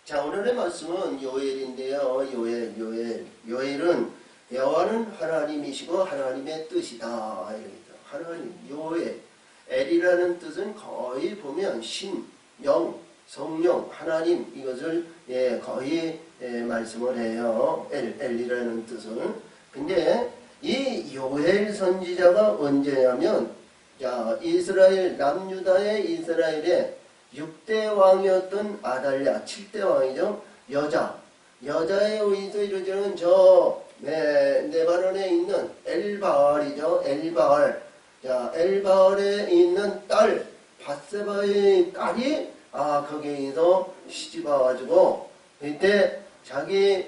자, 오늘의 말씀은 요엘인데요. 요엘은 여호와는 하나님이시고 하나님의 뜻이다. 이렇게 하나님, 요엘. 엘이라는 뜻은 거의 보면 신, 영, 성령, 하나님 이것을 거의 말씀을 해요. 엘이라는 뜻은. 근데 이 요엘 선지자가 언제냐면 이스라엘 남유다의 이스라엘의 6대 왕이었던 아달랴, 7대 왕이죠. 여자에 의해서 이루어지는 네바론에 있는 엘바알이죠. 엘바알에 있는 딸 밧세바의 딸이 거기에서 시집와가지고 그때 자기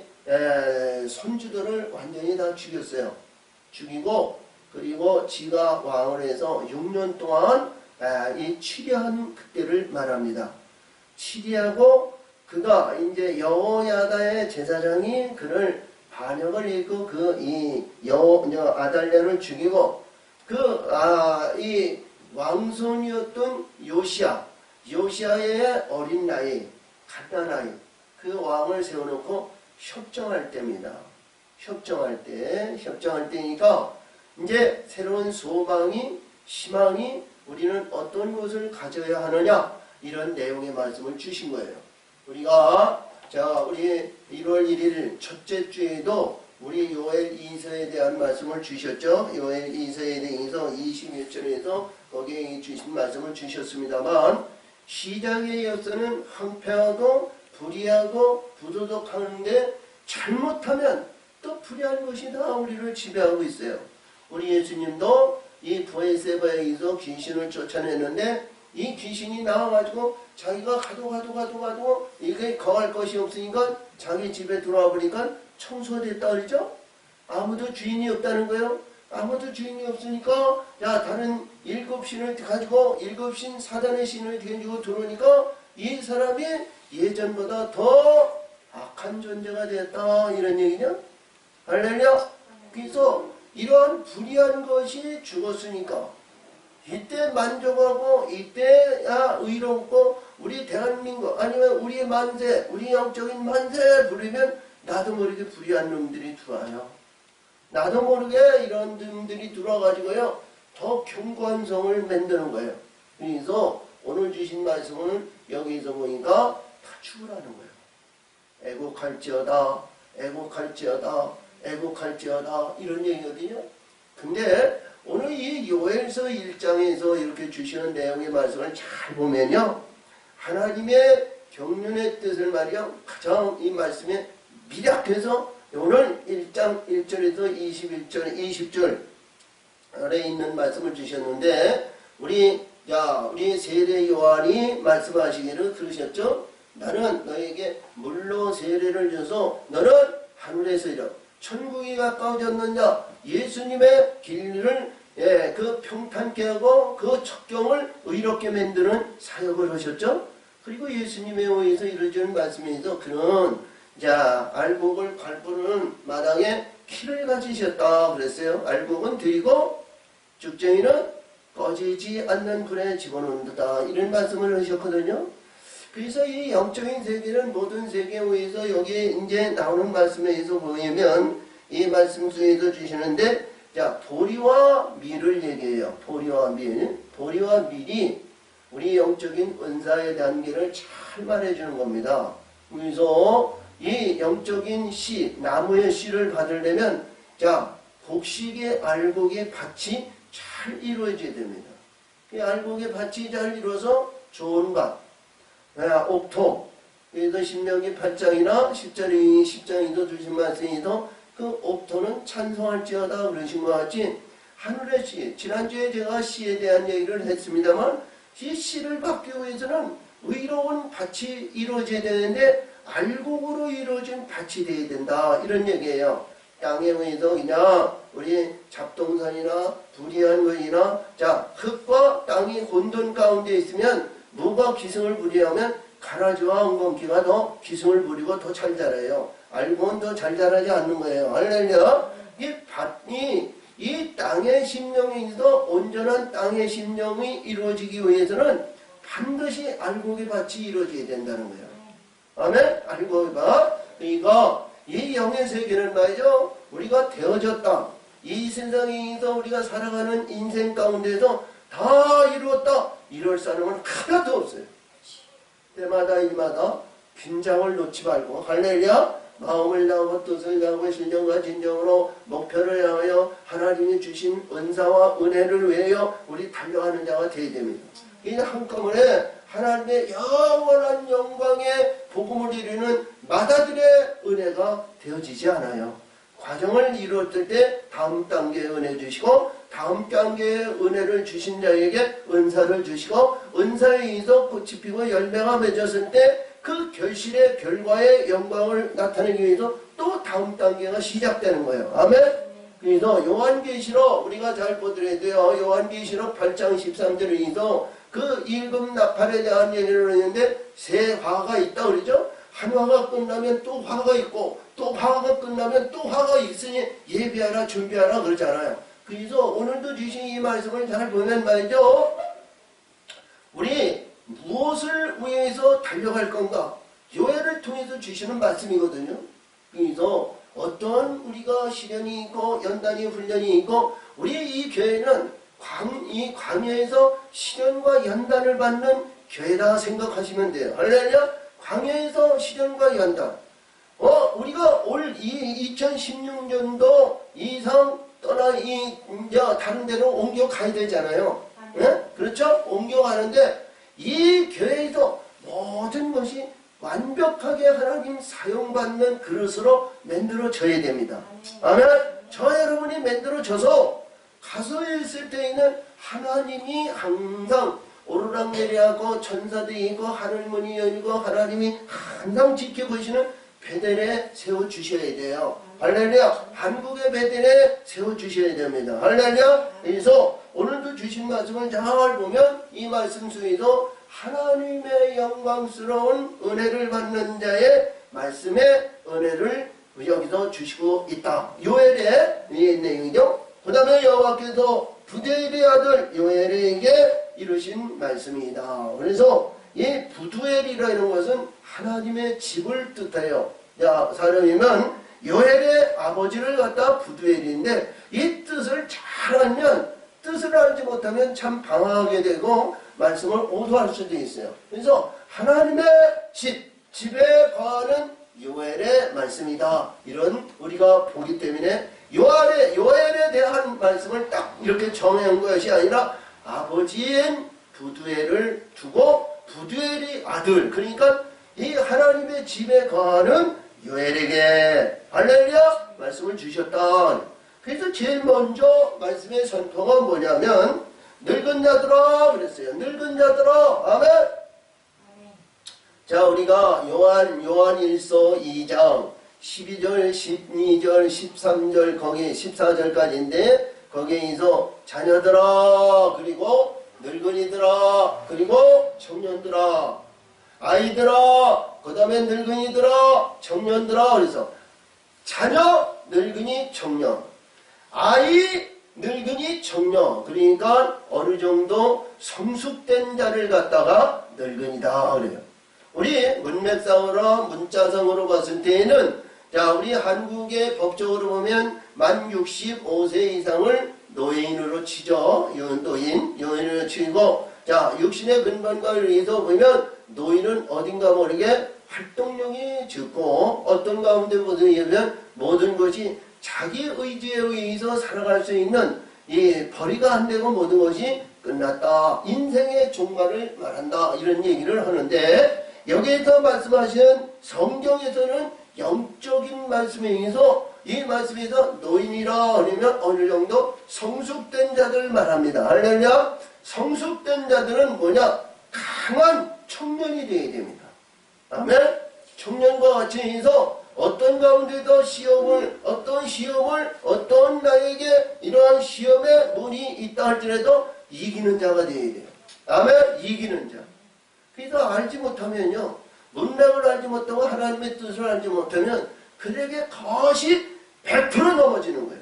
손주들을 완전히 다 죽였어요. 죽이고 그리고 지가 왕을 해서 6년 동안 이 치리한 그때를 말합니다. 치리하고 그가 이제 여호야다의 제사장이 그를 반역을 입고 아달랴를 죽이고 이 왕손이었던 요시아의 어린 나이, 갓난아이 그 왕을 세워놓고 협정할 때입니다. 협정할 때니까 이제 새로운 소망이 희망이 우리는 어떤 것을 가져야 하느냐 이런 내용의 말씀을 주신 거예요. 우리가 우리 1월 1일 첫째 주에도 우리 요엘 2서에 대한 말씀을 주셨죠. 요엘 2서에 대해서 21절에서 거기에 주신 말씀을 주셨습니다만 시작에 이어서는 황폐하고 불의하고 부도덕하는데 잘못하면 또 불의한 것이 다 우리를 지배하고 있어요. 우리 예수님도 이 브엘세바에서 귀신을 쫓아내는데 이 귀신이 나와가지고 자기가 가도 이게 거할 것이 없으니까 자기 집에 들어와 보니까 청소됐다 그러죠. 아무도 주인이 없다는 거예요. 아무도 주인이 없으니까 다른 7신을 가지고 7신 사단의 신을 가지고 들어오니까 이 사람이 예전보다 더 악한 존재가 됐다 이런 얘기냐. 할렐루야. 그래서 이러한 불의한 것이 죽었으니까 이때 만족하고 이때야 의롭고 우리 대한민국 아니면 우리 만세 우리 영적인 만세 부르면 나도 모르게 불의한 놈들이 들어와요. 나도 모르게 이런 놈들이 들어와가지고요 더 견고한 성을 만드는 거예요. 그래서 오늘 주신 말씀은 여기서 보니까 다 죽으라는 거예요. 애곡할지어다 이런 얘기거든요. 근데 오늘 이 요엘서 1장에서 이렇게 주시는 내용의 말씀을 잘 보면요 하나님의 경륜의 뜻을 말이요 가장 이 말씀에 미략해서 오늘 1장 1절에서 20절에 있는 말씀을 주셨는데 우리 세례 요한이 말씀하시기를 들으셨죠? 나는 너에게 물로 세례를 줘서 너는 하늘에서 이르 천국이 가까워졌느냐 예수님의 길을 그 평탄케 하고 그 척경을 의롭게 만드는 사역을 하셨죠. 그리고 예수님에 의해서 이루어지는 말씀에서 그는 알곡을 괄부르는 마당에 키를 가지셨다 그랬어요. 알곡은 드리고 쭉쟁이는 꺼지지 않는 불에 집어넣는다 이런 말씀을 하셨거든요. 그래서 이 영적인 세계는 모든 세계에 의해서 여기에 이제 나오는 말씀에 의해서 보면 이 말씀 중에서 주시는데 보리와 밀을 얘기해요. 보리와 밀이 우리 영적인 은사의 단계를 잘 말해주는 겁니다. 그래서 이 영적인 씨, 나무의 씨를 받으려면 곡식의 알곡의 밭이 잘 이루어져야 됩니다. 이 알곡의 밭이 잘 이루어서 좋은 밭 옥토. 그래서 신명기 8장이나 10장에도 주신 말씀에서 그 옥토는 찬송할지어다 그러신 것 같이 하늘의 씨. 지난주에 제가 씨에 대한 얘기를 했습니다만 이 씨를 받기 위해서는 의로운 밭이 이루어져야 되는데 알곡으로 이루어진 밭이 되어야 된다 이런 얘기예요. 땅에 의해서 그냥 우리 잡동산이나 불의한 것이나 흙과 땅이 혼돈 가운데 있으면 무가 기승을 부리하면 가라지와 엉겅퀴가 더 기승을 부리고 더 잘 자라요. 알곡은 더 잘 자라지 않는 거예요. 할렐루야. 이 밭이 이 땅의 심령에서 온전한 땅의 심령이 이루어지기 위해서는 반드시 알곡의 밭이 이루어져야 된다는 거예요. 아멘? 알고 봐. 그러니까 이 영의 세계는 말이죠. 우리가 되어졌다. 이 세상에서 우리가 살아가는 인생 가운데서 다 이루었다. 이럴 사람은 하나도 없어요. 때마다 일마다 긴장을 놓지 말고 할렐루야. 마음을 다하고 뜻을 다하고 신령과 진정으로 목표를 향하여 하나님이 주신 은사와 은혜를 위하여 우리 달려가는 자가 되어야 됩니다. 이 한꺼번에 하나님의 영원한 영광의 복음을 이루는 마다들의 은혜가 되어지지 않아요. 과정을 이루었을 때 다음 단계의 은혜 주시고 다음 단계의 은혜를 주신 자에게 은사를 주시고 은사에 의해서 꽃이 피고 열매가 맺었을 때 그 결실의 결과의 영광을 나타내기 위해서 또 다음 단계가 시작되는 거예요. 아멘? 그래서 요한계시록 우리가 잘 보더라도 돼요. 요한계시록 8장 13절에 의해서 그 일곱 나팔에 대한 얘기를 했는데 세 화가 있다 그러죠. 한 화가 끝나면 또 화가 있고 또 화가 끝나면 또 화가 있으니 예비하라 준비하라 그러잖아요. 그래서 오늘도 주신 이 말씀을 잘 보면 말이죠. 우리 무엇을 위해서 달려갈 건가? 교회를 통해서 주시는 말씀이거든요. 그래서 어떤 우리가 시련이 있고 연단이 훈련이 있고 우리 이 교회는 이 광야에서 시련과 연단을 받는 교회다 생각하시면 돼요. 할렐루야. 광야에서 시련과 연단. 우리가 올 2016년도 이상 떠나 이제 다른 데로 옮겨 가야 되잖아요. 네? 그렇죠? 옮겨가는데 이 교회에서 모든 것이 완벽하게 하나님 사용받는 그릇으로 만들어져야 됩니다. 아멘. 저 여러분이 만들어져서 가서 있을 때에는 하나님이 항상 오르락내리하고 천사들이 있고 하늘문이 열리고 하나님이 항상 지켜보시는 베델에 세워주셔야 돼요. 할렐루야. 한국의 베델에 세워주셔야 됩니다. 할렐루야. 그래서 오늘도 주신 말씀을 잘 보면 이 말씀 속에서 하나님의 영광스러운 은혜를 받는 자의 말씀의 은혜를 여기서 주시고 있다. 요엘의 이 내용이죠. 그 다음에 여호와께서 부두엘의 아들 요엘에게 이루신 말씀이다. 그래서 이 부두엘이라는 것은 하나님의 집을 뜻해요. 자, 사람이면 요엘의 아버지를 갖다 부두엘인데 이 뜻을 잘 알면 뜻을 알지 못하면 참 방황하게 되고 말씀을 오도할 수도 있어요. 그래서 하나님의 집에 거하는 요엘의 말씀이다. 이런 우리가 보기 때문에 요엘에 대한 말씀을 딱 이렇게 정한 것이 아니라 아버지인 부두엘을 두고 부두엘이 아들, 그러니까 이 하나님의 집에 거하는 요엘에게 할렐루야 말씀을 주셨다. 그래서 제일 먼저 말씀의 선포가 뭐냐면 늙은 자들아 그랬어요. 늙은 자들아. 아멘. 자, 우리가 요한일서 2장 12절, 12절, 13절, 거기 14절까지인데 거기에서 자녀들아, 그리고 늙은이들아, 그리고 청년들아, 아이들아, 그 다음에 늙은이들아, 청년들아. 그래서 자녀, 늙은이, 청년, 아이, 늙은이, 청년. 그러니까 어느 정도 성숙된 자를 갖다가 늙은이다 그래요. 우리 문맥상으로 문자상으로 봤을 때에는 자, 우리 한국의 법적으로 보면 만 65세 이상을 노인으로 치죠. 노인으로 치고, 자, 육신의 근본과 의해서 보면 노인은 어딘가 모르게 활동력이 적고 어떤 가운데 모든 것이 자기 의지에 의해서 살아갈 수 있는 이 벌이가 안 되고 모든 것이 끝났다. 인생의 종말을 말한다. 이런 얘기를 하는데 여기에서 말씀하시는 성경에서는 영적인 말씀에 의해서 이 말씀에서 노인이라 하면 어느 정도 성숙된 자들 말합니다. 할렐루야. 성숙된 자들은 뭐냐? 강한 청년이 되어야 됩니다. 아멘. 청년과 같이 해서 어떤 가운데도 어떤 나에게 이러한 시험의 문이 있다 할지라도 이기는 자가 되어야 돼요. 아멘. 이기는 자. 그래서 알지 못하면요, 문맥을 알지 못하고 하나님의 뜻을 알지 못하면 그에게 것이 100% 넘어지는 거예요.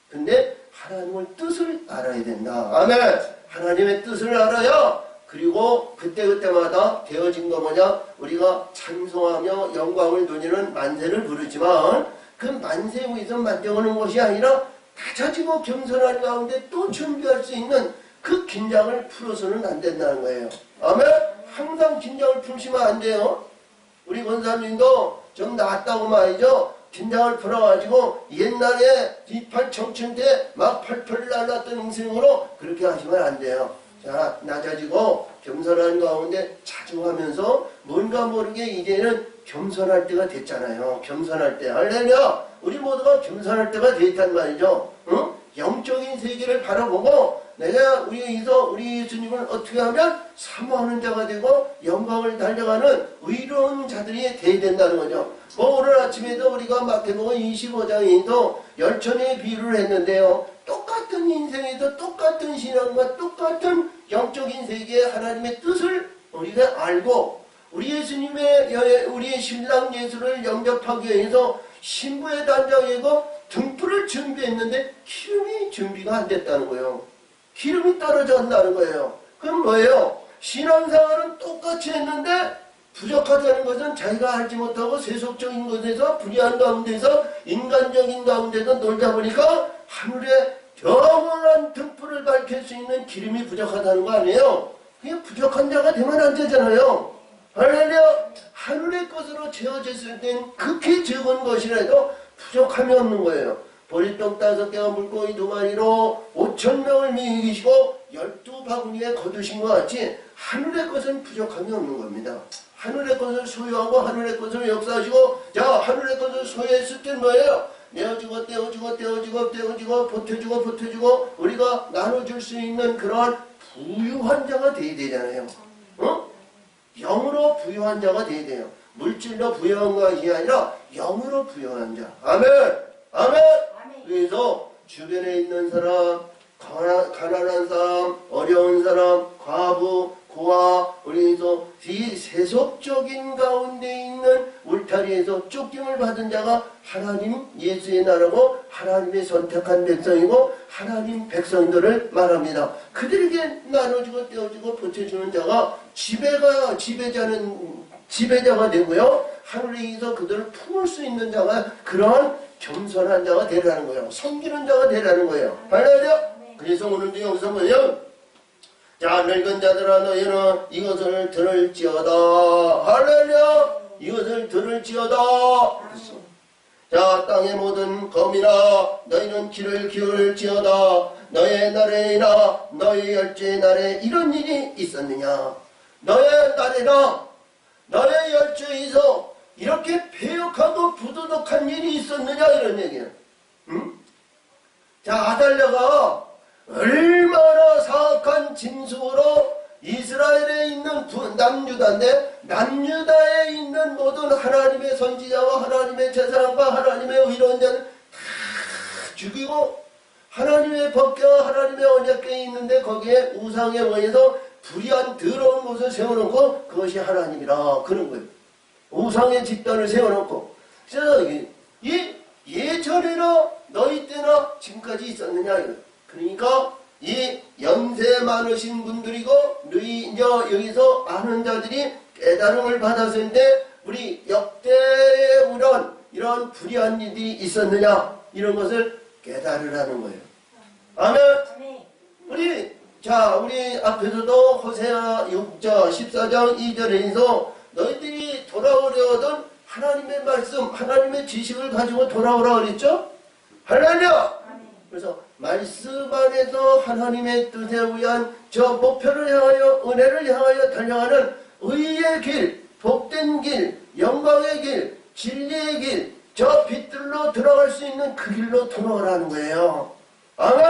근데 하나님의 뜻을 알아야 된다. 아멘. 하나님의 뜻을 알아야 그리고 그때그때마다 되어진 거 뭐냐? 우리가 찬송하며 영광을 돌리는 만세를 부르지만 그 만세 위에서 만족하는 것이 아니라 다져지고 겸손한 가운데 또 준비할 수 있는 그 긴장을 풀어서는 안 된다는 거예요. 아멘? 항상 긴장을 풀시면 안 돼요. 우리 권사님도 좀 나았다고 말이죠. 긴장을 풀어가지고 옛날에 뒷팔 청춘 때 막 펄펄 날랐던 인생으로 그렇게 하시면 안 돼요. 자, 낮아지고 겸손한 가운데 자중하면서 뭔가 모르게 이제는 겸손할 때가 됐잖아요. 겸손할 때. 할렐루야! 우리 모두가 겸손할 때가 됐단 말이죠. 응? 영적인 세계를 바라보고 내가 우리 예수님을 어떻게 하면 사모하는 자가 되고 영광을 달려가는 의로운 자들이 되어야 된다는 거죠. 뭐 오늘 아침에도 우리가 마태복음 25장에도 열천의 비유를 했는데요. 똑같은 인생에도 똑같은 신앙과 똑같은 영적인 세계의 하나님의 뜻을 우리가 알고 우리 예수님의 우리의 신랑 예수를 영접하기 위해서 신부의 단장이고 등불을 준비했는데 기름이 준비가 안 됐다는 거예요. 기름이 떨어졌다는 거예요. 그럼 뭐예요? 신앙생활은 똑같이 했는데 부족하다는 것은 자기가 알지 못하고 세속적인 것에서 불의한 가운데서 인간적인 가운데서 놀다 보니까 하늘에 영원한 등불을 밝힐 수 있는 기름이 부족하다는 거 아니에요? 그게 부족한 자가 되면 안 되잖아요. 할렐루야! 하늘의 것으로 채워졌을 땐 극히 적은 것이라도 부족함이 없는 거예요. 보리떡 5개와 물고기 2마리로 5,000명을 먹이시고 12바구니에 거두신 것 같이 하늘의 것은 부족함이 없는 겁니다. 하늘의 것을 소유하고 하늘의 것을 역사하시고 자 하늘의 것을 소유했을 때 뭐예요? 내어주고 떼어주고 보태주고 우리가 나눠줄 수 있는 그러한 부유한 자가 되어야 되잖아요. 어? 영으로 부유한 자가 되어야 돼요. 물질로 부유한 것이 아니라 영으로 부유한 자. 아멘! 아멘! 그래서 주변에 있는 사람, 가난한 사람, 어려운 사람, 과부, 고아, 우리에서 이 세속적인 가운데 있는 울타리에서 쫓김을 받은 자가 하나님 예수의 나라고 하나님의 선택한 백성이고 하나님 백성들을 말합니다. 그들에게 나눠주고 떼어주고 보태주는 자가 지배자가 되고요. 하늘에서 그들을 품을 수 있는 자가 그러한 겸손한 자가 되라는 거예요. 섬기는 자가 되라는 거예요. 할렐루야! 그래서 오늘도 여기서 뭐예요? 자, 늙은 자들아 너희는 이것을 들을지어다. 할렐루야! 이것을 들을지어다. 자, 땅의 모든 거민아 너희는 귀를 기울일지어다. 너의 날에나 너의 열주의 날에 이런 일이 있었느냐? 너의 날에나 너의 열주에서 이렇게 배역하고 부도덕한 일이 있었느냐? 이런 얘기예요. 응? 자, 아달랴가 얼마나 사악한 짐승으로 이스라엘에 있는 남유다인데 남유다에 있는 모든 하나님의 선지자와 하나님의 제사장과 하나님의 의로운 자를 다 죽이고 하나님의 법궤와 하나님의 언약궤에 있는데 거기에 우상에 의해서 불의한 더러운 것을 세워놓고 그것이 하나님이라 그런 거예요. 우상의 집단을 세워놓고 그래서 이 예전에나 너희 때나 지금까지 있었느냐 이거. 그러니까 이 연세 많으신 분들이고 이제 여기서 아는 자들이 깨달음을 받았을 때 우리 역대에 이런 불의한 일이 있었느냐 이런 것을 깨달으라는 거예요. 아멘. 우리 앞에서도 호세아 6장 14장 2절에서 너희들이 돌아오려던 하나님의 말씀 하나님의 지식을 가지고 돌아오라 그랬죠. 할렐루야. 그래서 말씀 안에서 하나님의 뜻에 의한 저 목표를 향하여 은혜를 향하여 달려가는 의의 길, 복된 길, 영광의 길, 진리의 길, 저 빛들로 들어갈 수 있는 그 길로 돌아오라는 거예요. 아멘!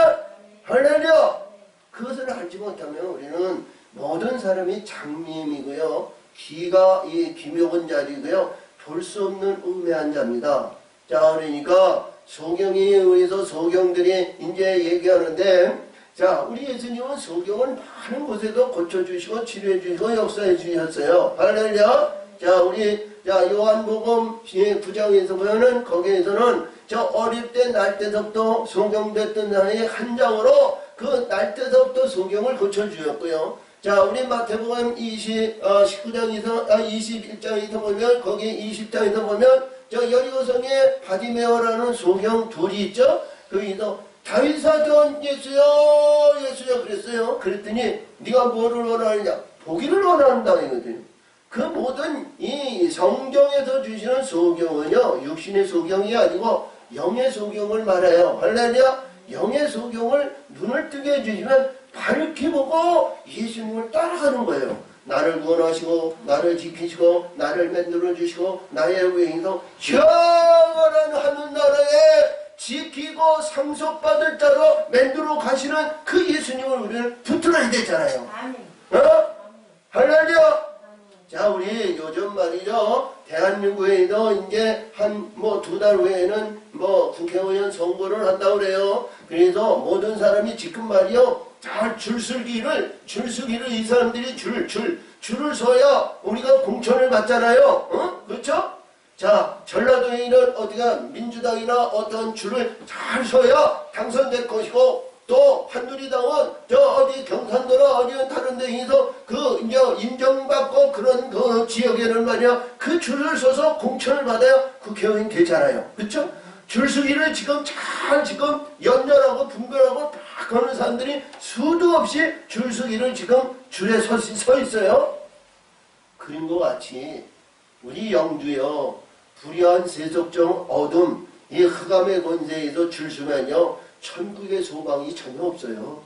할렐루야! 그것을 알지 못하면 우리는 모든 사람이 장님이고요. 귀가 이 귀묘한 자리고요. 볼 수 없는 음매한 자입니다. 자, 그러니까 소경에 의해서 소경들이 이제 얘기하는데 자, 우리 예수님은 소경을 많은 곳에도 고쳐주시고 치료해주시고 역사해주셨어요. 할렐루야! 자, 요한복음 9장에서 보면은 거기에서는 저 어릴 때 날 때서부터 소경됐던 사람이 한 장으로 그 날 때서부터 소경을 고쳐주셨고요. 자, 우리 마태복음 19장에서 21장에서 보면 거기 20장에서 보면 저 여리고성에 바디메오라는 소경 둘이 있죠. 거기서 다윗 사돈 예수여 예수여 그랬어요. 그랬더니 네가 뭐를 원하느냐? 보기를 원한다 이거든요. 그 모든 이 성경에서 주시는 소경은요 육신의 소경이 아니고 영의 소경을 말해요. 할렐루야. 영의 소경을 눈을 뜨게 해주시면 밝게 보고 예수님을 따라가는 거예요. 나를 구원하시고 나를 지키시고 나를 만들어주시고 나의 외인도 영원한 하늘나라에 지키고 상속받을 자로 만들어 가시는 그 예수님을 우리는 붙들어야 되잖아요. 어? 할렐루야. 자, 우리 요즘 말이죠. 대한민국에도 이제 한 뭐 2달 후에는 뭐 국회의원 선거를 한다고 그래요. 그래서 모든 사람이 지금 말이요. 잘 줄서기를 이 사람들이 줄을 서야 우리가 공천을 받잖아요. 어? 그렇죠? 자, 전라도에는 어디가 민주당이나 어떤 줄을 잘 서야 당선될 것이고 또 한누리당은 저 어디 경상도나 어디 다른 데에서 그 이제 인정받고 그런 그 지역에는 말이야 그 줄을 서서 공천을 받아야 국회의원이 되잖아요. 그렇죠? 줄서기를 지금 잘 지금 연연하고 분별하고 막 하는 사람들이 수도 없이 줄서기를 지금 줄에 서 있어요. 그런 것 같이 우리 영주요 불의한 세속적 어둠 이 흑암의 권세에서 줄 서면요 천국의 소망이 전혀 없어요.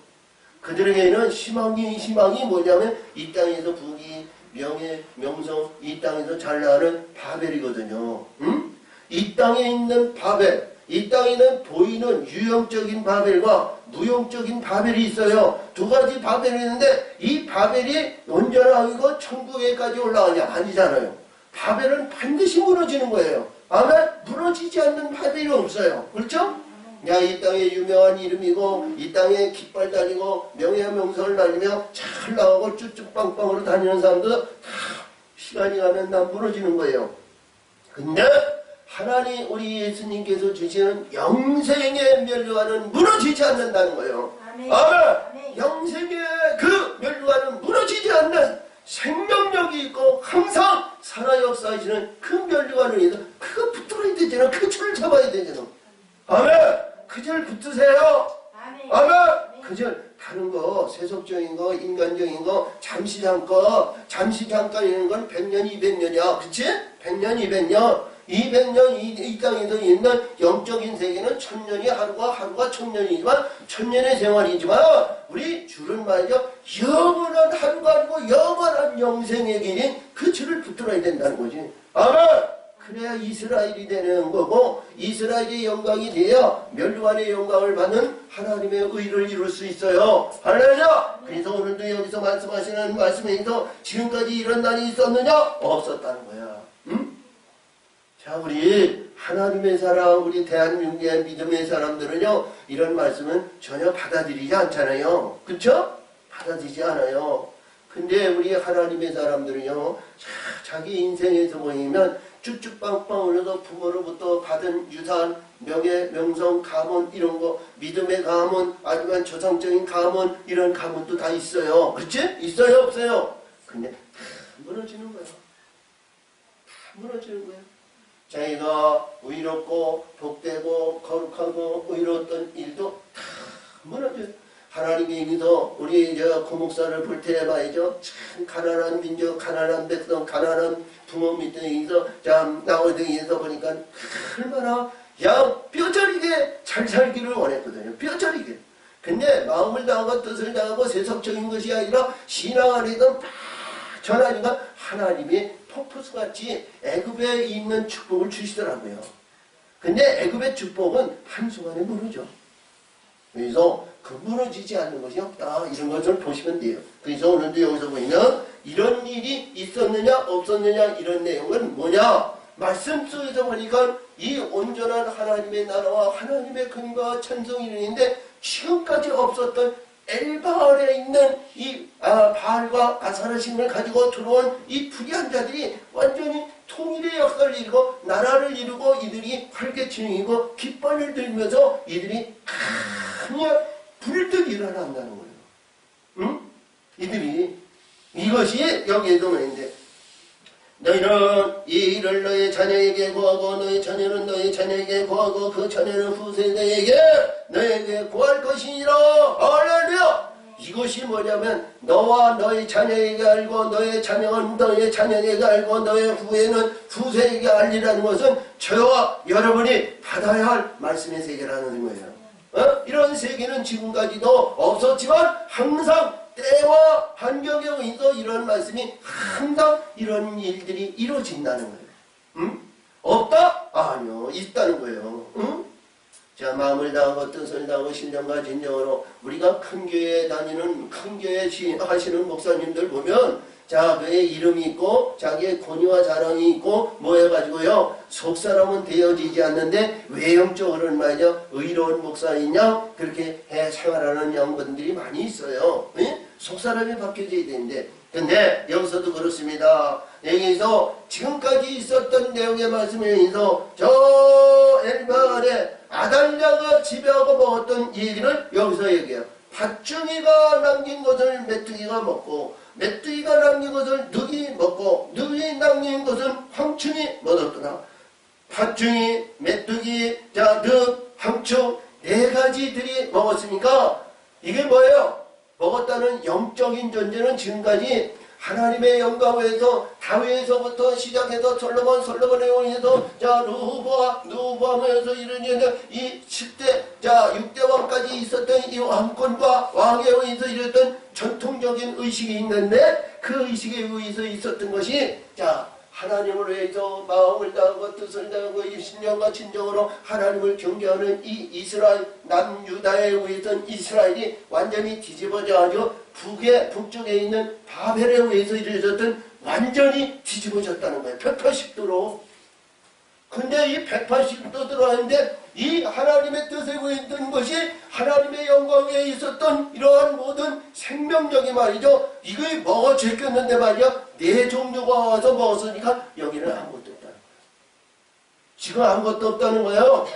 그들에게는 희망이 뭐냐면 이 땅에서 부귀, 명예, 명성, 이 땅에서 잘 나가는 바벨이거든요. 응? 이 땅에 있는 바벨, 이 땅에는 보이는 유형적인 바벨과 무용적인 바벨이 있어요. 2가지 바벨이 있는데 이 바벨이 온전하고 천국에까지 올라가냐? 아니잖아요. 바벨은 반드시 무너지는 거예요. 아멘? 무너지지 않는 바벨이 없어요. 그렇죠? 야, 이 땅에 유명한 이름이고 이 땅에 깃발 달리고 명예명성을 달리며 잘 나가고 쭉쭉빵빵으로 다니는 사람도 다 시간이 가면 다 무너지는 거예요. 근데 하나님 우리 예수님께서 주시는 영생의 면류관은 무너지지 않는다는 거예요. 아멘. 영생의 그 면류관은 무너지지 않는 생명력이 있고 항상 살아 역사하시는 그 면류관을 위해서 그거 붙들어야 되잖아. 그 줄을 잡아야 되잖아. 아멘. 그 줄 붙으세요. 아멘. 그줄 다른 거 세속적인 거 인간적인 거 잠시 잠깐 있는 건 100년 200년이야. 그치? 100년 200년 200년 이 땅에서 있는 영적인 세계는 1000년이 하루가 1000년이지만 1000년의 생활이지만 우리 줄은 말이죠 영원한 하루가 아니고 영원한 영생의 길인 그 줄을 붙들어야 된다는 거지. 아멘. 그래야 이스라엘이 되는 거고 이스라엘의 영광이 돼야 멸류관의 영광을 받는 하나님의 의를 이룰 수 있어요. 할렐루야. 그래서 오늘도 여기서 말씀하시는 말씀에서 지금까지 이런 날이 있었느냐? 없었다는 거야. 응? 자, 우리 하나님의 사람, 우리 대한민국의 믿음의 사람들은요 이런 말씀은 전혀 받아들이지 않잖아요. 그쵸? 받아들이지 않아요. 근데 우리 하나님의 사람들은요 자기 인생에서 보이면 쭉쭉빵빵 올려서 부모로부터 받은 유산, 명예, 명성, 가문 이런 거 믿음의 가문 아니면 조상적인 가문 이런 가문도 다 있어요. 그렇지? 있어요? 없어요? 근데 다 무너지는 거예요. 다 무너지는 거예요. 자기가 의롭고 복되고 거룩하고 의로웠던 일도 다 무너져요. 하나님이 여기서 우리 고목사를 볼 때 말이죠. 참 가난한 민족, 가난한 백성, 가난한 부모 밑에 여기서 나오등에서 보니까 얼마나 뼈저리게 잘 살기를 원했거든요. 뼈저리게. 근데 마음을 다하고 뜻을 다하고 세속적인 것이 아니라 신앙 안에서 막 전하니까 하나님이 폭포수같이 애굽에 있는 축복을 주시더라고요. 근데 애굽의 축복은 한순간에 무너져. 그래서 그 무너지지 않는 것이 없다. 이런 것을 보시면 돼요. 그래서 오늘도 여기서 보면 이런 일이 있었느냐 없었느냐 이런 내용은 뭐냐? 말씀 속에서 보니까 이 온전한 하나님의 나라와 하나님의 근거와 천성이 있는데 지금까지 없었던 엘바알에 있는 이 바알과 아사라신을 가지고 들어온 이 불의한 자들이 완전히 통일의 역사를 이루고 나라를 이루고 이들이 활개치이고 깃발을 들면서 이들이 그냥 불듯 일어난다는 거예요. 응? 이들이 이것이 여기에도 말인데 너희는 이 일을 너희 자녀에게 구하고 너희 자녀는 너희 자녀에게 구하고 그 자녀는 후세대에게 너에게 구할 것이니라. 할렐루야. 이것이 뭐냐면 너와 너희 자녀에게 알고 너의 자녀는 너의 자녀에게 알고 너의 후에는 후세에게 알리라는 것은 저와 여러분이 받아야 할 말씀의 세계라는 거예요. 이런 세계는 지금까지도 없었지만 항상 때와 환경에 의해서 이런 말씀이 항상 이런 일들이 이루어진다는 거예요. 응? 없다? 아니요. 있다는 거예요. 응? 자, 마음을 다하고 뜻을 다하고 신령과 진정으로 우리가 큰 교회에 다니는 큰 교회 하시는 목사님들 보면 자, 그의 이름이 있고 자기의 권위와 자랑이 있고 뭐 해가지고요 속사람은 되어지지 않는데 외형적으로는 말이죠 의로운 목사이냐 그렇게 해 생활하는 양반들이 많이 있어요. 네? 속사람이 바뀌어져야 되는데 근데 여기서도 그렇습니다. 여기서 지금까지 있었던 내용의 말씀에 의해서 저 엘마을에 아달랴가 지배하고 먹었던 얘기를 여기서 얘기해요. 밭중이가 남긴 것을 메뚜기가 먹고 메뚜기가 남긴 것을 늑이 먹고 늑이 남긴 것은 황충이 먹었더라. 밭중이, 메뚜기, 자, 늑, 황충 네 가지들이 먹었으니까 이게 뭐예요? 먹었다는 영적인 존재는 지금까지 하나님의 영광에서 다윗에서부터 시작해서 솔로몬에 의해서 자 르호보암에서 이런 이 10대 자 6대 왕까지 있었던 이 왕권과 왕에 의해서 이랬던 전통적인 의식이 있는데 그 의식에 의해서 있었던 것이 자 하나님을 위해서 마음을 다하고 뜻을 다하고 이 신령과 진정으로 하나님을 경배하는 이 이스라엘 남유다에 의해서는 이스라엘이 완전히 뒤집어져가지고 북쪽에 있는 바벨에 의해서 이루어졌던 완전히 뒤집어졌다는 거예요. 180도로. 근데 이 180도 들어왔는데 이 하나님의 뜻에 의했던 것이 하나님의 영광에 있었던 이러한 모든 생명력이 말이죠. 이거 먹어 제꼈는데 말이야. 네 종류가 와서 먹었으니까 여기는 아무것도 없다는 거예요. 지금 아무것도 없다는 거예요.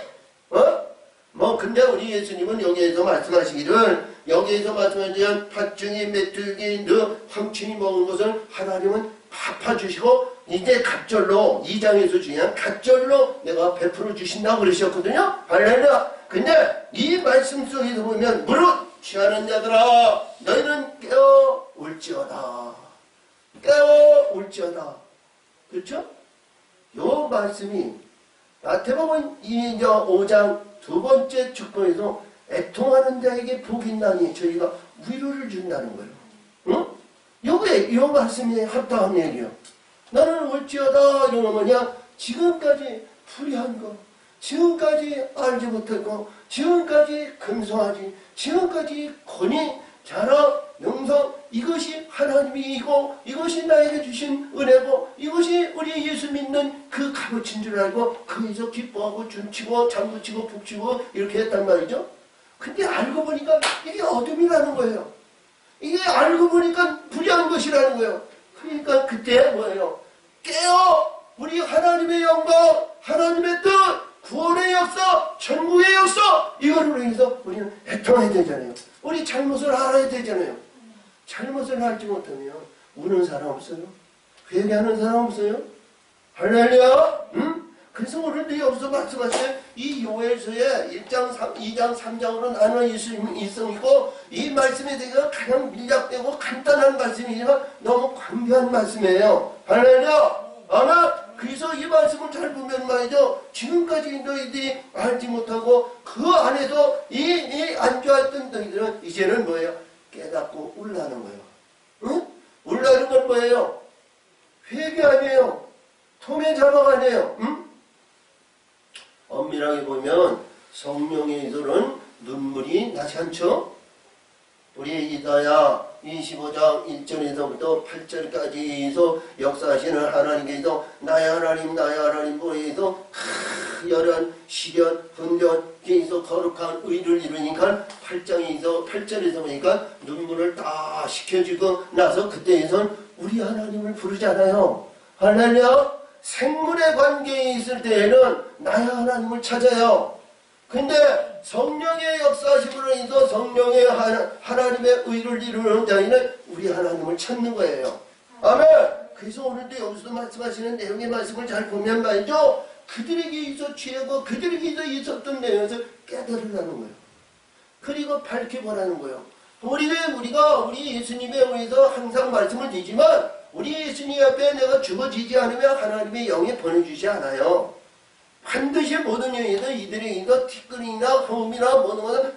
근데 우리 예수님은 여기에서 말씀하시기를 여기에서 말씀하시면 팥중이 메뚜기 늑 황충이 먹은 것을 하나님은 갚아주시고 이제 갑절로 2장에서 중요한 갑절로 내가 베풀어 주신다고 그러셨거든요. 할렐루야. 근데 이 말씀 속에서 보면 무릇 취하는 자들아 너희는 깨어 울지어다. 깨어 울지어다. 그렇죠? 요 말씀이 마태복음 5장 두 번째 축복에서 애통하는 자에게 복이 있나니 저희가 위로를 준다는 거예요. 응? 요게 요 말씀에 합당한 얘기예요. 나는 울지어다 이러면 뭐냐? 지금까지 불의한 거, 지금까지 알지 못했고, 지금까지 근소하지, 지금까지 권위, 자랑, 명성 이것이 하나님이고 이것이 나에게 주신 은혜고 이것이 우리 예수 믿는 그 값어친 줄 알고 거기서 기뻐하고 춤추고 장구치고 북치고 이렇게 했단 말이죠. 근데 알고 보니까 이게 어둠이라는 거예요. 이게 알고 보니까 불의한 것이라는 거예요. 그러니까 그때 뭐예요? 깨어 우리 하나님의 영광, 하나님의 뜻, 구원의 역사, 천국의 역사 이거를 위해서 우리는 애통해야 되잖아요. 우리 잘못을 알아야 되잖아요. 잘못을 알지 못하면 우는 사람 없어요? 회개하는 사람 없어요? 할렐루야! 응? 그래서 오늘도 여기서 말씀하신 이 요엘서의 2장 3장으로 나누어 있고 이 말씀에 대해서 가장 밀약되고 간단한 말씀이지만 너무 광대한 말씀이에요. 할렐루야! 아마 그래서 이 말씀을 잘 보면 말이죠. 지금까지 너희들이 알지 못하고 그 안에서 이 안주했던 너희들은 이제는 뭐예요? 깨닫고 울라는 거예요. 응? 울라는 건 뭐예요? 회개 아니에요. 통의 자막 아니에요. 응? 엄밀하게 보면 성령의 이들은 눈물이 나지 않죠? 우리 이사야 25장 1절에서부터 8절까지에서 역사하시는 하나님께서 나의 하나님 보에서 열한 시련 분련 계속 거룩한 의를 이루니까 8절에서 보니까 눈물을 딱 식혀주고 나서 그때에선 우리 하나님을 부르잖아요. 할렐루야. 생물의 관계에 있을 때에는 나의 하나님을 찾아요. 근데 성령의 역사심으로 인해서 성령의 하나님의 의를 이루는 자에는 우리 하나님을 찾는 거예요. 아멘. 그래서 오늘도 여기서도 말씀하시는 내용의 말씀을 잘 보면 말이죠. 그들에게 있어 죄고 그들에게 있었던 내용에서 깨달으라는 거예요. 그리고 밝혀보라는 거예요. 우리가 우리 예수님에 의해서 항상 말씀을 드리지만 우리 예수님 앞에 내가 죽어지지 않으면 하나님의 영이 보내주지 않아요. 반드시 모든 영에서 이들에게서 티끌이나 홈이나 모든 것을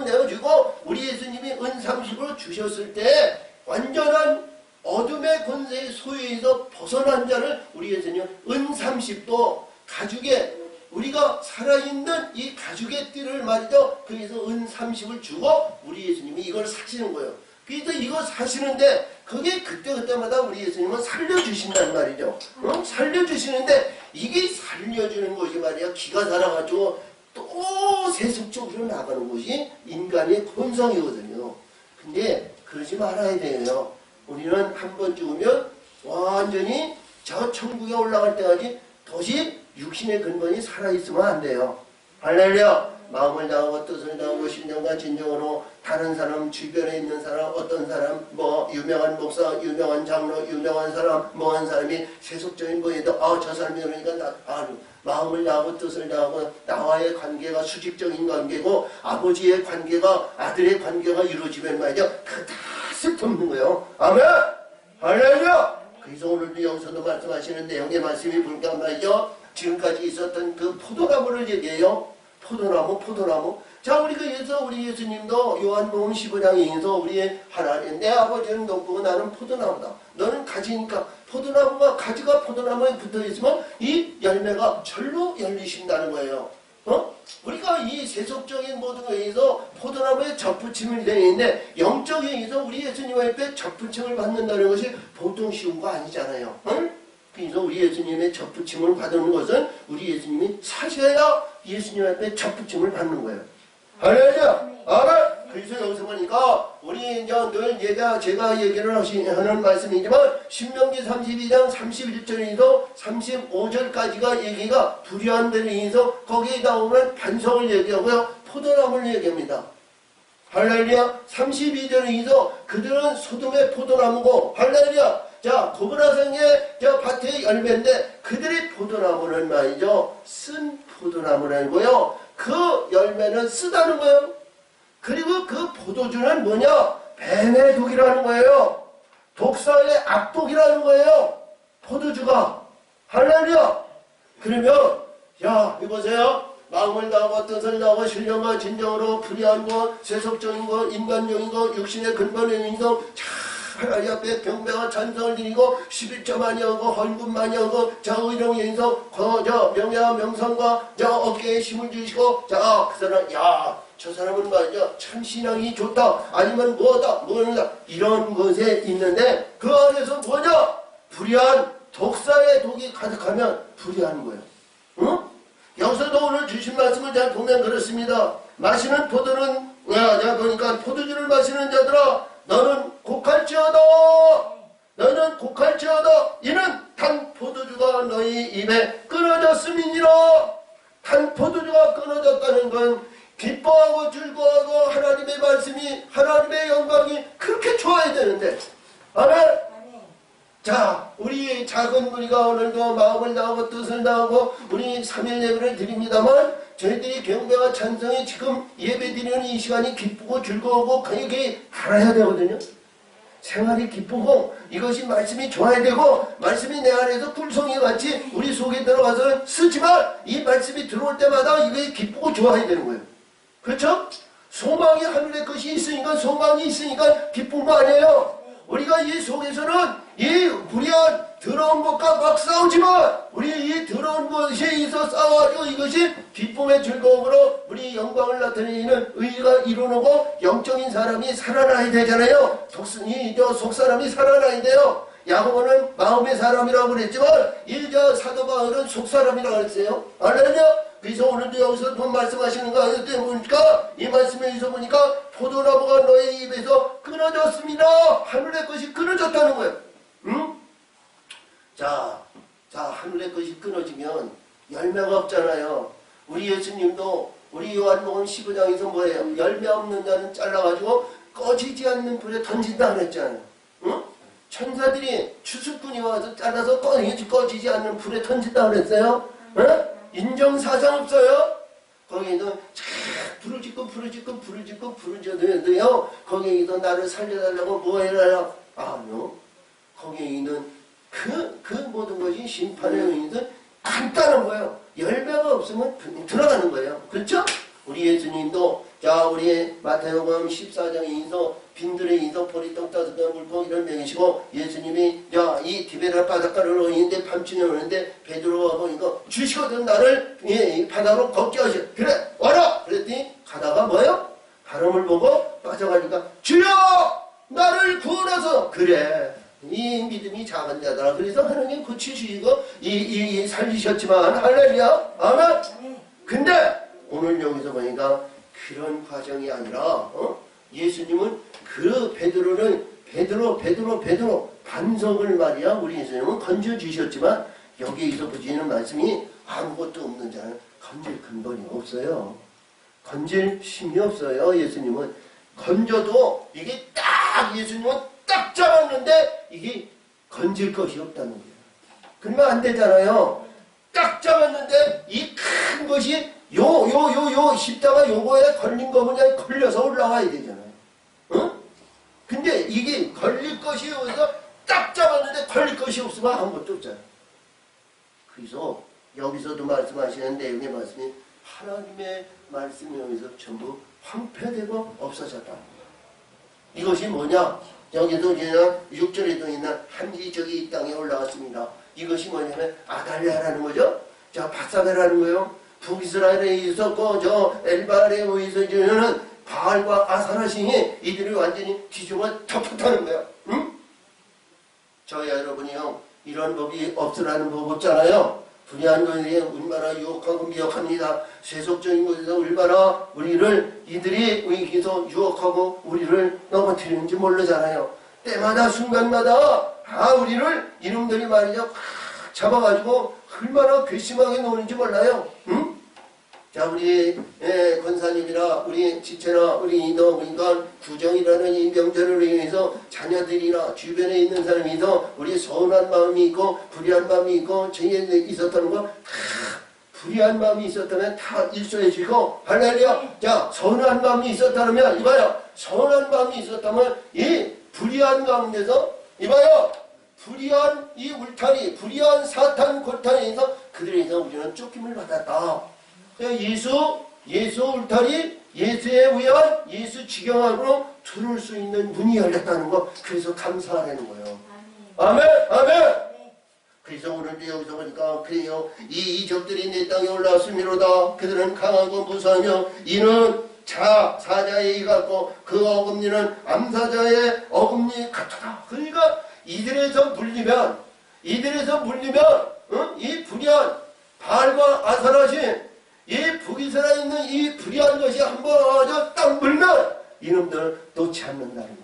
내어주고 우리 예수님이 은30으로 주셨을 때 완전한 어둠의 권세의 소유에서 벗어난 자를 우리 예수님은 은30도 가죽에 우리가 살아있는 이 가죽의 띠를 말이죠. 그래서 은30을 주고 우리 예수님이 이걸 사시는 거예요. 그래서 이거 사시는데 그게 그때마다 우리 예수님은 살려주신단 말이죠. 살려주시는데 이게 살려주는 것이 말이야 기가 살아가지고 또 세속적으로 나가는 것이 인간의 본성이거든요. 근데 그러지 말아야 돼요. 우리는 한 번 죽으면 완전히 저 천국에 올라갈 때까지 도시 육신의 근본이 살아있으면 안 돼요. 할렐루야. 마음을 다하고 뜻을 다하고 신령과 진정으로 다른 사람 주변에 있는 사람 어떤 사람 뭐 유명한 목사 유명한 장로 유명한 사람 뭐한 사람이 세속적인 거에도 저 사람이 그러니까 마음을 다하고 뜻을 다하고 나와의 관계가 수직적인 관계고 아버지의 관계가 아들의 관계가 이루어지면 말이죠. 그 다 쓸데없는 거예요. 아멘. 할렐루야. 그래서 오늘도 여기서도 말씀하시는 내용의 말씀이 보니까 말이죠. 지금까지 있었던 그 포도나무를 얘기해요. 포도나무. 자, 우리 예수님도 요한복음 15장에서 우리의 하나님, 내 아버지는 높고 나는 포도나무다. 너는 가지니까 포도나무가 가지가 포도나무에 붙어 있으면 이 열매가 절로 열리신다는 거예요. 우리가 이 세속적인 모든 거에 의해서 포도나무에 접붙임이 되어 있는데 영적에 의해서 우리 예수님 앞에 접붙임을 받는다는 것이 보통 쉬운 거 아니잖아요. 그래서 우리 예수님의 접붙임을 받는 것은 우리 예수님이 사셔야 예수님 앞에 접붙임을 받는 거예요. 할렐루야. 아멘. 그래서 여기서 보니까 우리 이제 늘 제가 얘기를 하는 말씀이지만 신명기 32장 31절에서 35절까지가 얘기가 불의한 데에 의해서 거기에 나오는 반성을 얘기하고요. 포도나무를 얘기합니다. 할렐루야. 32절에 의해서 그들은 소돔의 포도나무고 할렐루야. 자, 고브라성의 밭의 열매인데 그들의 포도나무는 말이죠. 쓴 포도나무라고요. 그 열매는 쓰다는 거예요. 그리고 그 포도주는 뭐냐? 뱀의 독이라는 거예요. 독사의 악독이라는 거예요. 포도주가. 할렐루야. 그러면 이보세요. 마음을 다하고 뜻을 다하고 신령과 진정으로 불의한 것, 세속적인 것, 인간적인 것, 육신의 근본에 있는 하나님 앞에 경배와 찬성을 드리고 11조 많이 하고 헌금 많이 하고 의령 인성 명예와 명성과 어깨에 힘을 주시고 그 사람 저 사람은 말이죠 참 신앙이 좋다 아니면 뭐다 이런 것에 있는데 그 안에서 뭐냐 불의한 독사의 독이 가득하면 불의한 거예요. 응? 여기서도 오늘 주신 말씀을 잘 보면 그렇습니다. 마시는 포도는 내가 보니까 포도주를 마시는 자들아 너는 곡할지어다 이는 단 포도주가 너희 입에 끊어졌음이니라. 단 포도주가 끊어졌다는 건 기뻐하고 즐거워하고 하나님의 말씀이 하나님의 영광이 그렇게 좋아야 되는데 아멘. 자, 우리 작은 무리가 오늘도 마음을 다하고 뜻을 다하고 우리 3일 예배를 드립니다만 저희들이 경배와 찬성이 지금 예배 드리는 이 시간이 기쁘고 즐거우고 그게 알아야 되거든요. 생활이 기쁘고 이것이 말씀이 좋아야 되고 말씀이 내 안에서 꿀송이 같이 우리 속에 들어가서 쓰지만 이 말씀이 들어올 때마다 이게 기쁘고 좋아야 되는 거예요. 그렇죠? 소망이 하늘의 것이 있으니까 소망이 있으니까 기쁜 거 아니에요. 우리가 이 속에서는 이 불의한 더러운 것과 막 싸우지만 우리 이 더러운 것에 있어 싸워가지고 이것이 기쁨의 즐거움으로 우리 영광을 나타내는 의가 이루어지고 영적인 사람이 살아나야 되잖아요. 속 사람이 살아나야 돼요. 야고보는 마음의 사람이라고 그랬지만 사도 바울은 속 사람이라고 그랬어요. 알았냐? 그래서 오늘도 여기서 돈 말씀하시는 거 아니었대 보니까 이 말씀에 의해서 보니까 포도나무가 너의 입에서 끊어졌습니다. 하늘의 것이 끊어졌다는 거예요. 응? 자 하늘의 것이 끊어지면 열매가 없잖아요. 우리 예수님도 우리 요한복음 15장에서 뭐예요? 열매 없는 자는 잘라가지고 꺼지지 않는 불에 던진다 그랬잖아요. 응? 천사들이 추수꾼이 와서 잘라서 꺼지지 않는 불에 던진다 그랬어요. 응? 인정사상 없어요? 거기에도 불을 짓고 부르짖어도요. 거기에도 나를 살려달라고 뭐 해라. 아니요. 거기에 있는 그 모든 것이 심판의 의미는 간단한 거예요. 열매가 없으면 들어가는 거예요. 그렇죠? 우리 예수님도 자 우리 마태복음 14장에서 빈들에 인서 보리떡 5개 물고 이런 명이시고 예수님이 야 이 디베라 바닷가를 오는데 밤중에 오는데 베드로가 보니까 주시거든 나를 바다로 걷게 하셔. 그래 와라. 그랬더니 가다가 뭐요? 바람을 보고 빠져가니까 주여 나를 구원하소. 그래 이 믿음이 작은 자더라. 그래서 하나님 고치시고 이 살리셨지만 할렐루야 아멘. 근데 오늘 여기서 보니까 그런 과정이 아니라 예수님은 그 베드로 반석을 말이야 우리 예수님은 건져주셨지만 여기에서 보시는 말씀이 아무것도 없는 자는 건질 근본이 없어요. 건질 힘이 없어요. 예수님은 건져도 이게 딱 예수님은 딱 잡았는데 이게 건질 것이 없다는 거예요. 그러면 안 되잖아요. 딱 잡았는데 이 큰 것이 요 십자가 요거에 걸린 거 그냥 걸려서 올라와야 되잖아요. 응? 근데 이게 걸릴 것이 여기서 딱 잡았는데 걸릴 것이 없으면 아무것도 없잖아요. 그래서 여기서도 말씀하시는 내용의 말씀이 하나님의 말씀이 여기서 전부 황폐되고 없어졌다. 이것이 뭐냐? 여기도 그냥 6절에도 있는 한 이적이 이 땅에 올라왔습니다. 이것이 뭐냐면 아달랴라는 거죠. 자, 바사베라는 거요. 북이스라엘에 있었고 저 엘바알에 있어서는 바알과 아사라신이 이들이 완전히 기중을 덮었다는 거예요. 응? 저희 여러분이요 이런 법이 없으라는 법 없잖아요. 불의한 것에 얼마나 유혹하고 미혹합니다. 세속적인 것에서 얼마나 우리를 이들이 여기서 유혹하고 우리를 넘어뜨리는지 모르잖아요. 때마다 순간마다 우리를 이놈들이 말이죠 잡아가지고 얼마나 괘씸하게 노는지 몰라요. 응? 자 우리 권사님이나 우리 지체나 우리 너 그러니까 구정이라는 이 명절을 위해서 자녀들이나 주변에 있는 사람이서 우리 서운한 마음이 있고 불의한 마음이 있고 저희에 있었다는 거 불의한 마음이 있었다면 다 일소해지고 할렐루야. 자 서운한 마음이 있었다면 이봐요. 서운한 마음이 있었다면 이 불의한 가운데서 이봐요. 불의한 이 울타리 불의한 사탄 골타리에서 그들에서 우리는 쫓김을 받았다. 예수 울타리 예수에 의한 예수 지경으로 들어올 수 있는 문이 열렸다는 거. 그래서 감사하라는 거예요. 아멘 아멘. 그래서 오늘도 여기서 보니까 그래요. 이 이적들이 내 땅에 올라왔음이로다. 그들은 강하고 무수하며 이는 사자의 이 같고 그 어금니는 암사자의 어금니 같다. 그러니까 이들에서 물리면 이 불의한 바알과 아사라신 이 북이스라엘에 있는 이 불의한 것이 한번 딱 물면 이놈들을 놓지 않는다는 거예요.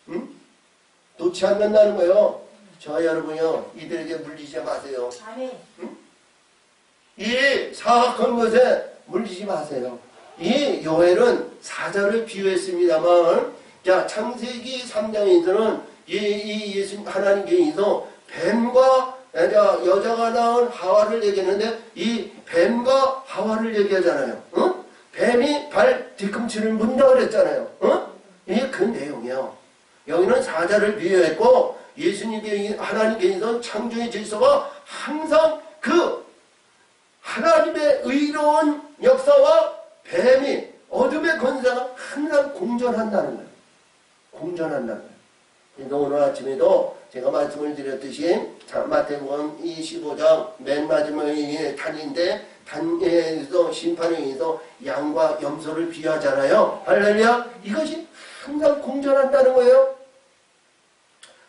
응? 놓지 않는다는 거예요. 저 여러분이요 이들에게 물리지 마세요. 응? 이 사악한 것에 물리지 마세요. 이 요엘은 사자를 비유했습니다만 자 창세기 3장에서는 이 예수님 하나님께서 뱀과 여자가 낳은 하와를 얘기했는데 이 뱀과 하와를 얘기하잖아요. 어? 뱀이 발 뒤꿈치를 문다 그랬잖아요. 어? 이게 그 내용이에요. 여기는 사자를 비유했고 예수님께 하나님께서 창조의 질서가 항상 그 하나님의 의로운 역사와 뱀이 어둠의 권세가 항상 공존한다는 거예요. 공존한다는 거예요. 그러니까 오늘 아침에도 제가 말씀을 드렸듯이 마태복음 25장 맨 마지막에 단인데 단에서 심판에 의해서 양과 염소를 비유하잖아요. 할렐루야. 이것이 항상 공존한다는 거예요.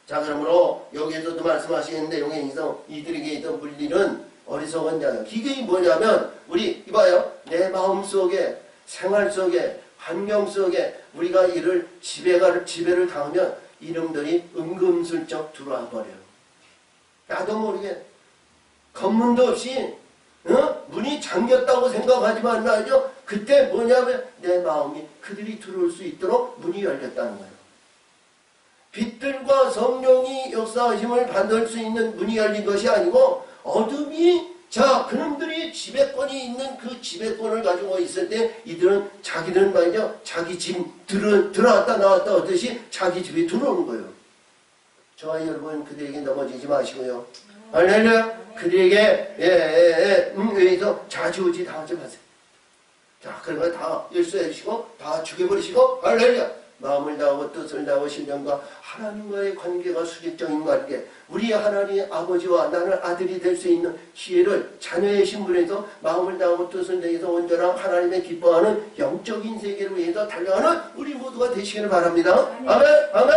자 그러므로 여기에서도 말씀하시는 내용에 있어 이들에게 있던 물리는 어리석은 자예요. 이게 뭐냐면 우리 이봐요. 내 마음속에 생활 속에 환경 속에 우리가 이를 지배를 당하면 이놈들이 은근슬쩍 들어와 버려요. 나도 모르게 검문도 없이 문이 잠겼다고 생각하지만 말이죠. 그때 뭐냐면 내 마음이 그들이 들어올 수 있도록 문이 열렸다는 거예요. 빛들과 성령이 역사하심을 받을 수 있는 문이 열린 것이 아니고 어둠이 자 그놈들이 지배권이 있는 그 지배권을 가지고 있을 때 이들은 자기들은 말이죠. 자기 집 들어왔다 나왔다 하듯이 자기 집에 들어오는 거예요. 저와 여러분 그들에게 넘어지지 마시고요. 할렐루야. 그들에게 의해서 좌지우지 당하지 마세요. 자 그런 거 다 일수해 주시고 다 죽여버리시고 할렐루야. 마음을 다하고 뜻을 다하고 신령과 하나님과의 관계가 수직적인 관계 우리 하나님 아버지와 나는 아들이 될 수 있는 기회를 자녀의 신분에서 마음을 다하고 뜻을 다해서 온전한 하나님의 기뻐하는 영적인 세계를 위해서 달려가는 우리 모두가 되시기를 바랍니다. 아멘 아멘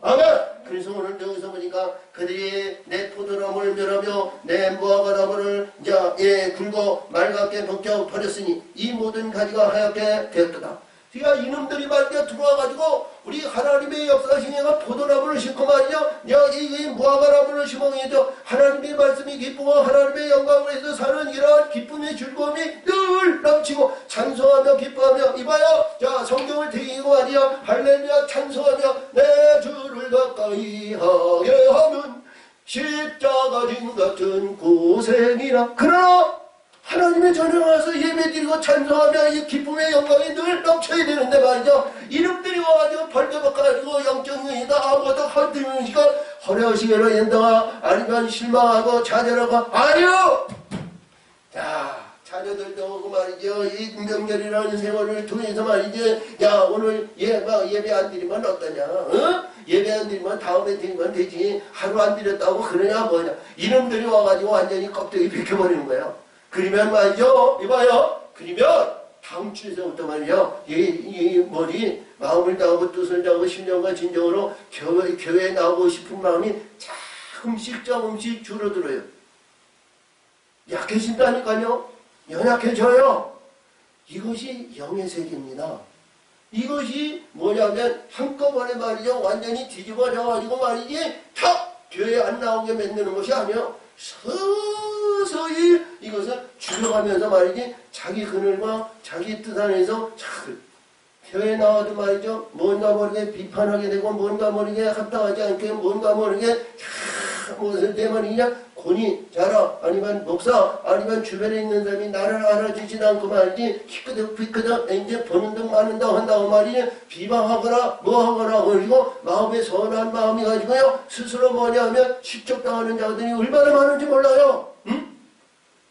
아멘. 그래서 오늘 여기서 보니까 그들이 내 포도나무를 멸하며 내 무화과나무를 굵고 맑게 벗겨 버렸으니 이 모든 가지가 하얗게 되었도다. 그러니까 이놈들이 말이야 들어와가지고 우리 하나님의 역사시내가 포도나무를 심고 말이야 이 무화과나무를 심어서 하나님의 말씀이 기쁘고 하나님의 영광을 해서 사는 이러한 기쁨의 즐거움이 늘 넘치고 찬송하며 기뻐하며 이봐요 자 성경을 대기고 말이야 할렐루야 찬송하며 내 주를 가까이 하게 하면 십자가 진 같은 고생이라 그러나 하나님의 전에 와서 예배드리고 찬송하며 이 기쁨의 영광이 늘 넘쳐야 되는데 말이죠. 이놈들이 와가지고 벌겨먹어가지고 영적인이다 아무것도 흔들리니까 허려시게로 된다가 아니면 실망하고 좌절하고 아니요! 자 자녀들도 오고 말이죠. 이 명절이라는 세월을 통해서 말이지 야 오늘 예배 안 드리면 어떠냐 어? 예배 안 드리면 다음에 드리면 되지 하루 안 드렸다고 그러냐 뭐냐 이놈들이 와가지고 완전히 껍데기 벗겨버리는 거예요. 그러면 말이죠. 이봐요. 그러면 다음 주에서부터 말이죠. 이 머리 마음을 다하고 뜻을 다하고 신령과 진정으로 교회에 나오고 싶은 마음이 조금씩 줄어들어요. 약해진다니까요. 연약해져요. 이것이 영의 세계입니다. 이것이 뭐냐면 한꺼번에 말이죠. 완전히 뒤집어져가지고 말이지 탁 교회에 안 나오게 만드는 것이 아니에요. 서서히 이것을 줄여가면서 말이지 자기 그늘과 자기 뜻 안에서 교회 나와도 말이죠 뭔가 모르게 비판하게 되고 뭔가 모르게 합당하지 않게 뭔가 모르게 무슨 때문이냐 권위 자라 아니면 목사 아니면 주변에 있는 사람이 나를 알아주지 않고 말이지 피크덕 이제 보는 등 마는 등 한다고 말이지 비방하거나 뭐하거나 그리고 마음에 선한 마음이 가지고요 스스로 뭐냐면 실족당하는 자들이 얼마나 많은지 몰라요. 응?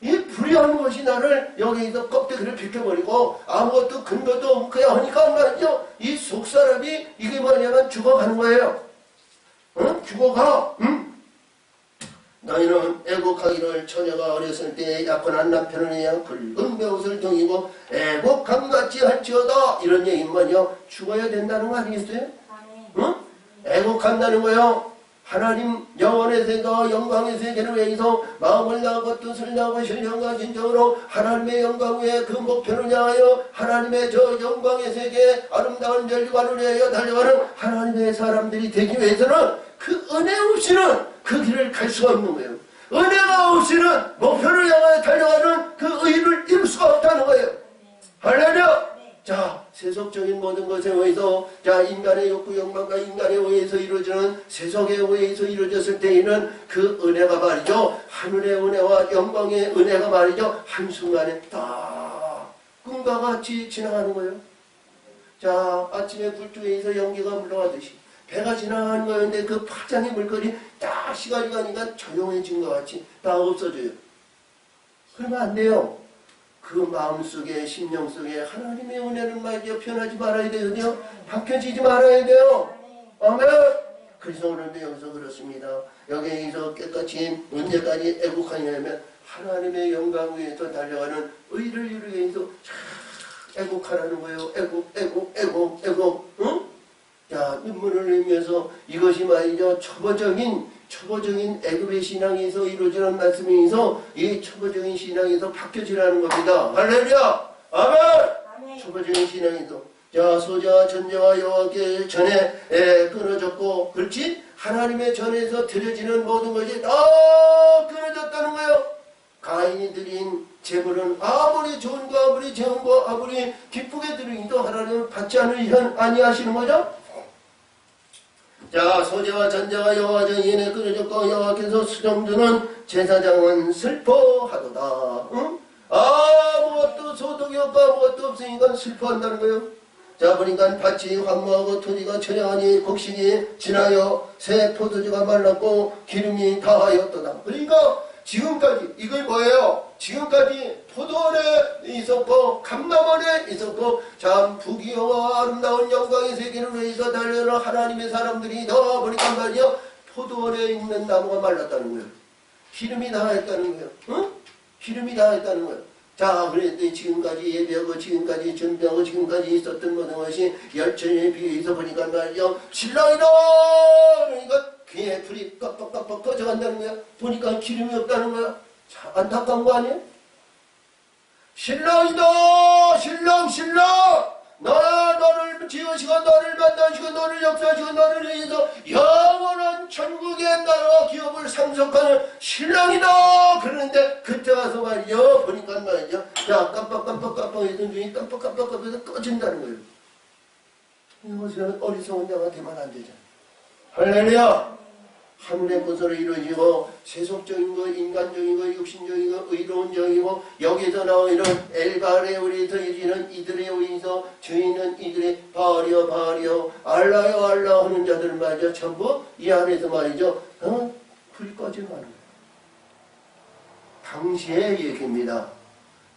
이 불의한 것이 나를 여기서 껍데기를 벗겨버리고 아무것도 근거도 없고 그냥 하니까 말이죠 이 속사람이 이게 뭐냐면 죽어가는 거예요. 응? 죽어가. 응? 너희는 애국하기를 처녀가 어렸을 때 약혼한 남편을 위한 붉은 배옷을 동이고 애국함같이 할지어다 이런 얘기만요 죽어야 된다는 거 아니겠어요? 응? 애국한다는 거요 하나님 영원의 세계와 영광의 세계를 위해서 마음을 다하고 뜻을 다하고 신령과 진정으로 하나님의 영광 위에 그 목표를 향하여 하나님의 저 영광의 세계 아름다운 멸관을 위하여 달려가는 하나님의 사람들이 되기 위해서는 그 은혜 없이는 그 길을 갈 수가 없는 거예요. 은혜가 없이는 목표를 향하여 달려가는 그 의를 이룰 수가 없다는 거예요. 할렐루야! 자, 세속적인 모든 것에 의해서 자 인간의 욕구 욕망과 인간에 의해서 이루어지는 세속에 의해서 이루어졌을 때에는 그 은혜가 말이죠. 하늘의 은혜와 영광의 은혜가 말이죠. 한순간에 딱 꿈과 같이 지나가는 거예요. 자, 아침에 불중에서 연기가 물러가듯이 배가 지나가는 거였는데 그 파장의 물결이 딱 시간이 가니까 조용해진 것 같이 다 없어져요. 그러면 안 돼요. 그 마음속에 심령 속에 하나님의 은혜를 말이죠. 변하지 말아야 되거든요. 바뀌어지지 말아야 돼요. 아멘. 그래서 오늘도 여기서 그렇습니다. 여기에서 깨끗이 언제까지 애국하냐면 하나님의 영광 위에서 달려가는 의를 이루기 위해서 애국하라는 거예요. 애국. 응? 자, 눈물을 흘리면서 이것이 말이죠. 초보적인 애굽의 신앙에서 이루어지는 말씀에서 이 초보적인 신앙에서 바뀌어지라는 겁니다. 할렐루야! 아멘! 초보적인 신앙에서 자 소자와 전제와 여호와께 전에 끊어졌고 그렇지? 하나님의 전에서 드려지는 모든 것이 다 끊어졌다는 거예요. 가인 가인이 드린 제물은 아무리 좋은 거 아무리 좋은 거 아무리 기쁘게 드리기도 하나님은 받지 아니하시는 거죠. 자, 소재와 전제와 여호와저 이에 끊어졌고 여호와께서 수정주는 제사장은 슬퍼하도다. 응? 아무것도 소득이 없고 아무것도 없으니까 슬퍼한다는 거예요. 자, 보니까 밭이 황무하고 토지가 처량하니 곡식이 지나여 새 포도주가 말랐고 기름이 다하였도다. 그러니까 지금까지 이걸 뭐예요? 지금까지 포도원에 있었고 감람원에 있었고 참 부귀영화 아름다운 영광의 세계를 위해서 달려는 하나님의 사람들이 더 보니까 말이요 포도원에 있는 나무가 말랐다는 거예요. 기름이 다했다는 거예요. 응? 기름이 다했다는 거예요. 자, 그랬더니 지금까지 예배하고 지금까지 준비하고 지금까지 있었던 모든 것이 열천에 비해서 보니까 말이요 신랑이다! 그러니까 귀에 불이 깜빡깜빡 꺼져간다는 거야. 보니까 기름이 없다는 거야. 자, 안타까운 거 아니에요? 신랑이다! 신랑! 너를 지으시고 너를 만나시고 너를 역사하시고 너를 위해서 영원한 천국의 나라와 기업을 상속하는 신랑이다! 그러는데 그때 가서 말이요 보니까 말이죠. 자, 깜빡깜빡 했던 중에 깜빡깜빡 해서 꺼진다는 거예요. 이것은 어리석은 자가 되면 안 되잖아. 할렐루야! 하늘의 것으로 이루어지고 세속적인 거, 인간적인 거, 육신적인 거, 의로운 정이고 여기서 나오는 엘바레 우리 더해지는 이들에 의해서 주인은 이들의 바알이여 알라요 알라 하는 자들 말이죠. 전부 이 안에서 말이죠. 불이 꺼지는 거예요. 당시의 얘기입니다.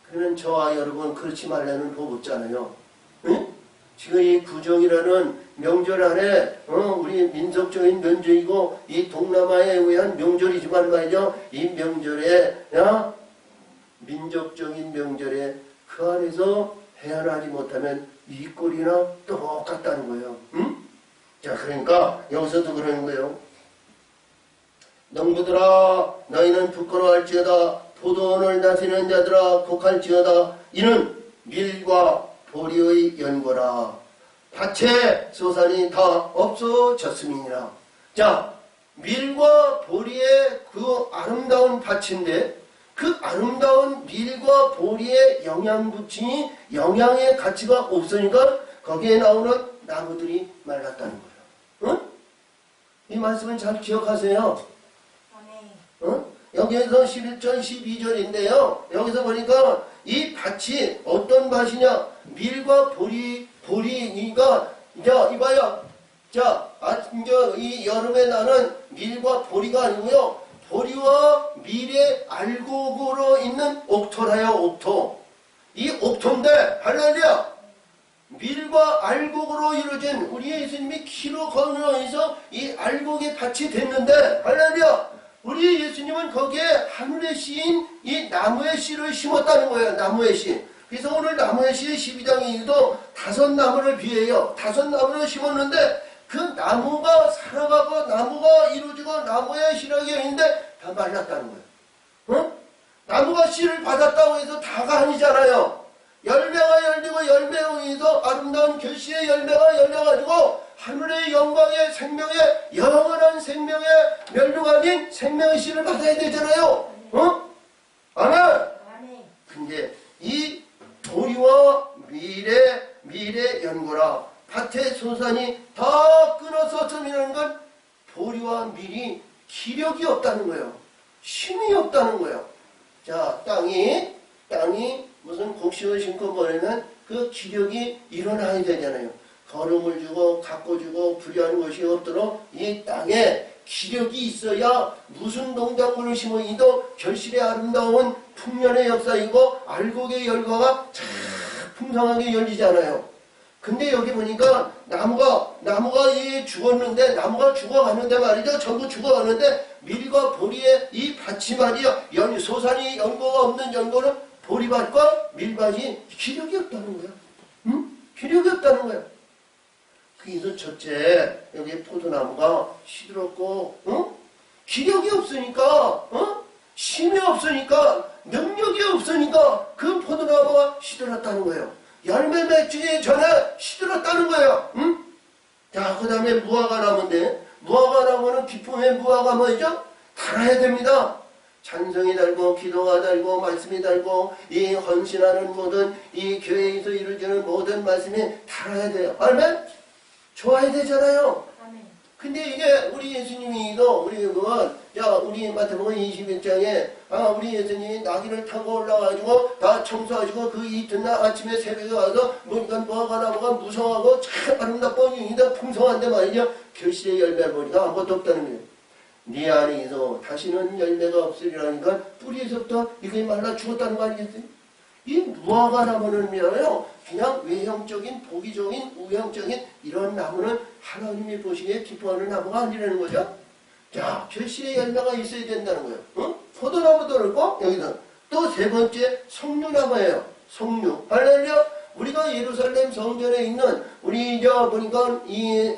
그러면 저와 여러분 그렇지 말라는 법 없잖아요. 응? 지금 이 구정이라는 명절 안에 우리 민족적인 명절이고 이 동남아에 의한 명절이지만 말이죠. 이 명절에 민족적인 명절에 그 안에서 헤어나지 못하면 이 꼴이나 똑같다는 거예요. 응? 자, 그러니까 여기서도 그러는 거예요. 농부들아 너희는 부끄러워할지어다. 포도원을 다스리는 자들아 곡할지어다. 이는 밀과 보리의 연고라. 밭에 소산이 다 없어졌음이니라. 자, 밀과 보리의 그 아름다운 밭인데 그 아름다운 밀과 보리의 영양분이 영양의 가치가 없으니까 거기에 나오는 나무들이 말랐다는 거예요. 응? 이 말씀은 잘 기억하세요. 응? 여기에서 11절 12절인데요. 여기서 보니까 이 밭이 어떤 밭이냐? 밀과 보리니까 자 이봐요. 자, 이제 이 여름에 나는 밀과 보리가 아니고요. 보리와 밀의 알곡으로 있는 옥토라요. 옥토. 이 옥토인데 할렐루야. 밀과 알곡으로 이루어진 우리 예수님이 키로 건너에서 이 알곡의 밭이 됐는데 할렐루야. 우리 예수님은 거기에 하늘의 씨인 이 나무의 씨를 심었다는 거예요. 나무의 씨. 그래서 오늘 나무의 씨 12장에도 5나무를 비해요. 5나무를 심었는데 그 나무가 살아가고 나무가 이루어지고 나무의 씨라고 있는데 다 말랐다는 거예요. 응? 나무가 씨를 받았다고 해서 다가 아니잖아요. 열매가 열리고 열매에 의해서 아름다운 결실의 열매가 열려가지고 하늘의 영광의 생명의 영원한 생명의 멸류관인 생명의 씨를 받아야 되잖아요. 어? 아멘. 근데 이 보리와 밀의 연고라. 밭의 소산이 다 끊어섰음이라는 건 보리와 밀이 기력이 없다는 거예요. 힘이 없다는 거예요. 자, 땅이 무슨 곡식을 심고 보내면 그 기력이 일어나야 되잖아요. 거름을 주고 가꿔주고 부리하는 것이 없도록 이 땅에 기력이 있어야 무슨 농작물을 심어도 결실의 아름다운 풍년의 역사이고 알곡의 열과가 참 풍성하게 열리잖아요. 근데 여기 보니까 나무가 이 죽었는데 나무가 죽어가는데 말이죠. 전부 죽어가는데 밀과 보리의 이 밭이 말이요. 소산이 연고가 없는 연고는 보리밭과 밀밭이 기력이 없다는 거야. 응? 기력이 없다는 거야. 그래서 첫째 여기 포도나무가 시들었고 기력이 없으니까 힘이 없으니까 능력이 없으니까 그 포도나무가 시들었다는 거예요. 열매 맺기 전에 시들었다는 거예요. 응? 자, 그 다음에 무화과 나무인데 무화과 나무는 기쁨의 무화과 뭐죠? 달아야 됩니다. 찬성이 달고 기도가 달고 말씀이 달고 이 헌신하는 모든 이 교회에서 이루어지는 모든 말씀이 달아야 돼요. 아멘? 좋아야 되잖아요. 근데 이게 우리 예수님이도 우리 그건 우리 마태복음 21장에 우리 예수님이 나귀를 타고 올라가지고 다 청소하시고 그 이튿날 아침에 새벽에 와서 보니까 뭐가 나무가 무성하고 참 아름답고 유니다 풍성한데 말이죠. 결실의 열매를 보니까 아무것도 없다는 거예요. 네 안에서 다시는 열매가 없으리라니까 뿌리에서부터 이게 말라 죽었다는 거 아니겠어요? 이 무화과 나무는 뭐예요? 그냥 외형적인 보기적인 우형적인 이런 나무는 하나님이 보시기에 기뻐하는 나무가 아니라는 거죠. 자, 결실의 열매가 있어야 된다는 거예요. 응? 포도나무도 그렇고 여기서 또 세 번째 석류나무예요. 석류. 할렐루야. 우리가 예루살렘 성전에 있는 우리 보니까 이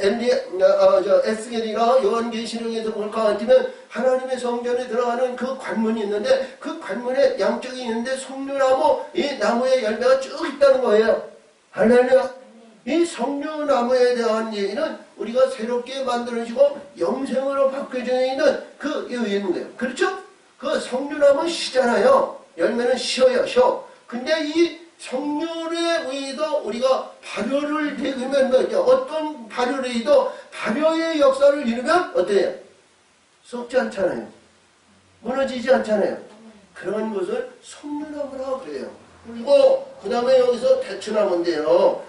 에스겔이나 요한계시록에서 볼 것 같으면 하나님의 성전에 들어가는 그 관문이 있는데 그 관문에 양쪽이 있는데 석류나무 이 나무의 열매가 쭉 있다는 거예요. 할렐루야. 이 석류나무에 대한 얘기는 우리가 새롭게 만들어지고 영생으로 바뀌어져 있는 그 이유인 거예요. 그렇죠? 그 석류나무 시잖아요. 열매는 쉬어요. 쉬어. 근데 이 석류에 의해서 우리가 발효를 되면 뭐죠? 어떤 발효를 해도 발효의 역사를 이루면 어때요? 썩지 않잖아요. 무너지지 않잖아요. 그런 것을 석류나무라고 그래요. 그리고 그 다음에 여기서 대추나무인데요.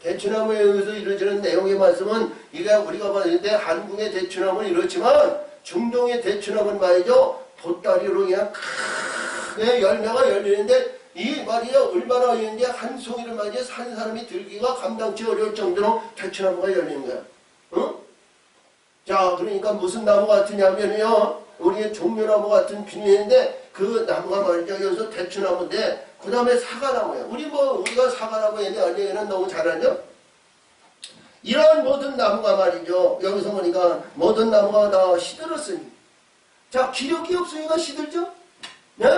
대추나무에 의해서 이루어지는 내용의 말씀은 이게 우리가 봤을 때 한국의 대추나무는 이렇지만 중동의 대추나무는 말이죠. 보따리로 그냥 크게 열매가 열리는데 이 말이요 얼마나 있는데 한 송이를 말이죠 산 사람이 들기가 감당치 어려울 정도로 대추나무가 열리는 거야. 응? 자, 그러니까 무슨 나무 같으냐면요 우리의 종려나무 같은 비닐인데 그 나무가 말이죠 여기서 대추나무인데 그 다음에 사과나무예요. 우리가 사과나무에 대한 얘기는 너무 잘하죠. 이러한 모든 나무가 말이죠 여기서 보니까 모든 나무가 다 시들었으니 자 기력이 없으니까 시들죠. 네?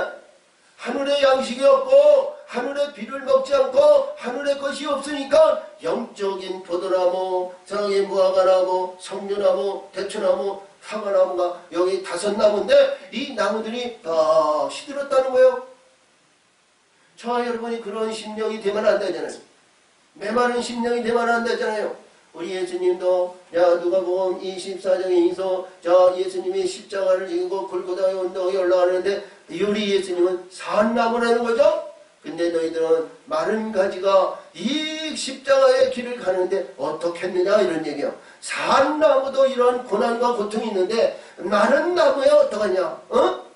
하늘의 양식이 없고 하늘의 비를 먹지 않고 하늘의 것이 없으니까 영적인 포도나무, 저기 무화과나무, 석류나무, 대추나무, 사과나무가 여기 5나무인데 이 나무들이 다 시들었다는 거예요. 저와 여러분이 그런 심령이 되면 안 되잖아요. 메마른 심령이 되면 안 되잖아요. 우리 예수님도 누가복음 24장에서 예수님이 십자가를 지고 골고다의 언덕에 올라가는데 우리 예수님은 산나무라는 거죠. 근데 너희들은 마른 가지가 이 십자가의 길을 가는데 어떻게 했느냐 이런 얘기예요. 산나무도 이런 고난과 고통이 있는데 마른 나무에 어떡하냐?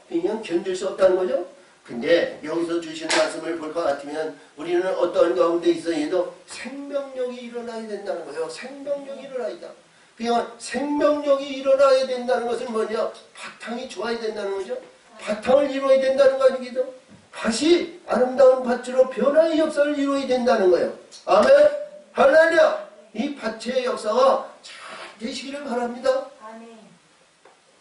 그냥 견딜 수 없다는 거죠. 근데 여기서 주신 말씀을 볼 것 같으면 우리는 어떤 가운데 있어도 생명력이 일어나야 된다는 거예요. 생명력이 일어나야 된다. 그냥 생명력이 일어나야 된다는 것은 뭐냐? 바탕이 좋아야 된다는 거죠. 바탕을 이루어야 된다는 거 아니겠죠? 다시 아름다운 밭으로 변화의 역사를 이루어야 된다는 거예요. 아멘. 할렐루야. 이 밭의 역사가 잘 되시기를 바랍니다. 아멘.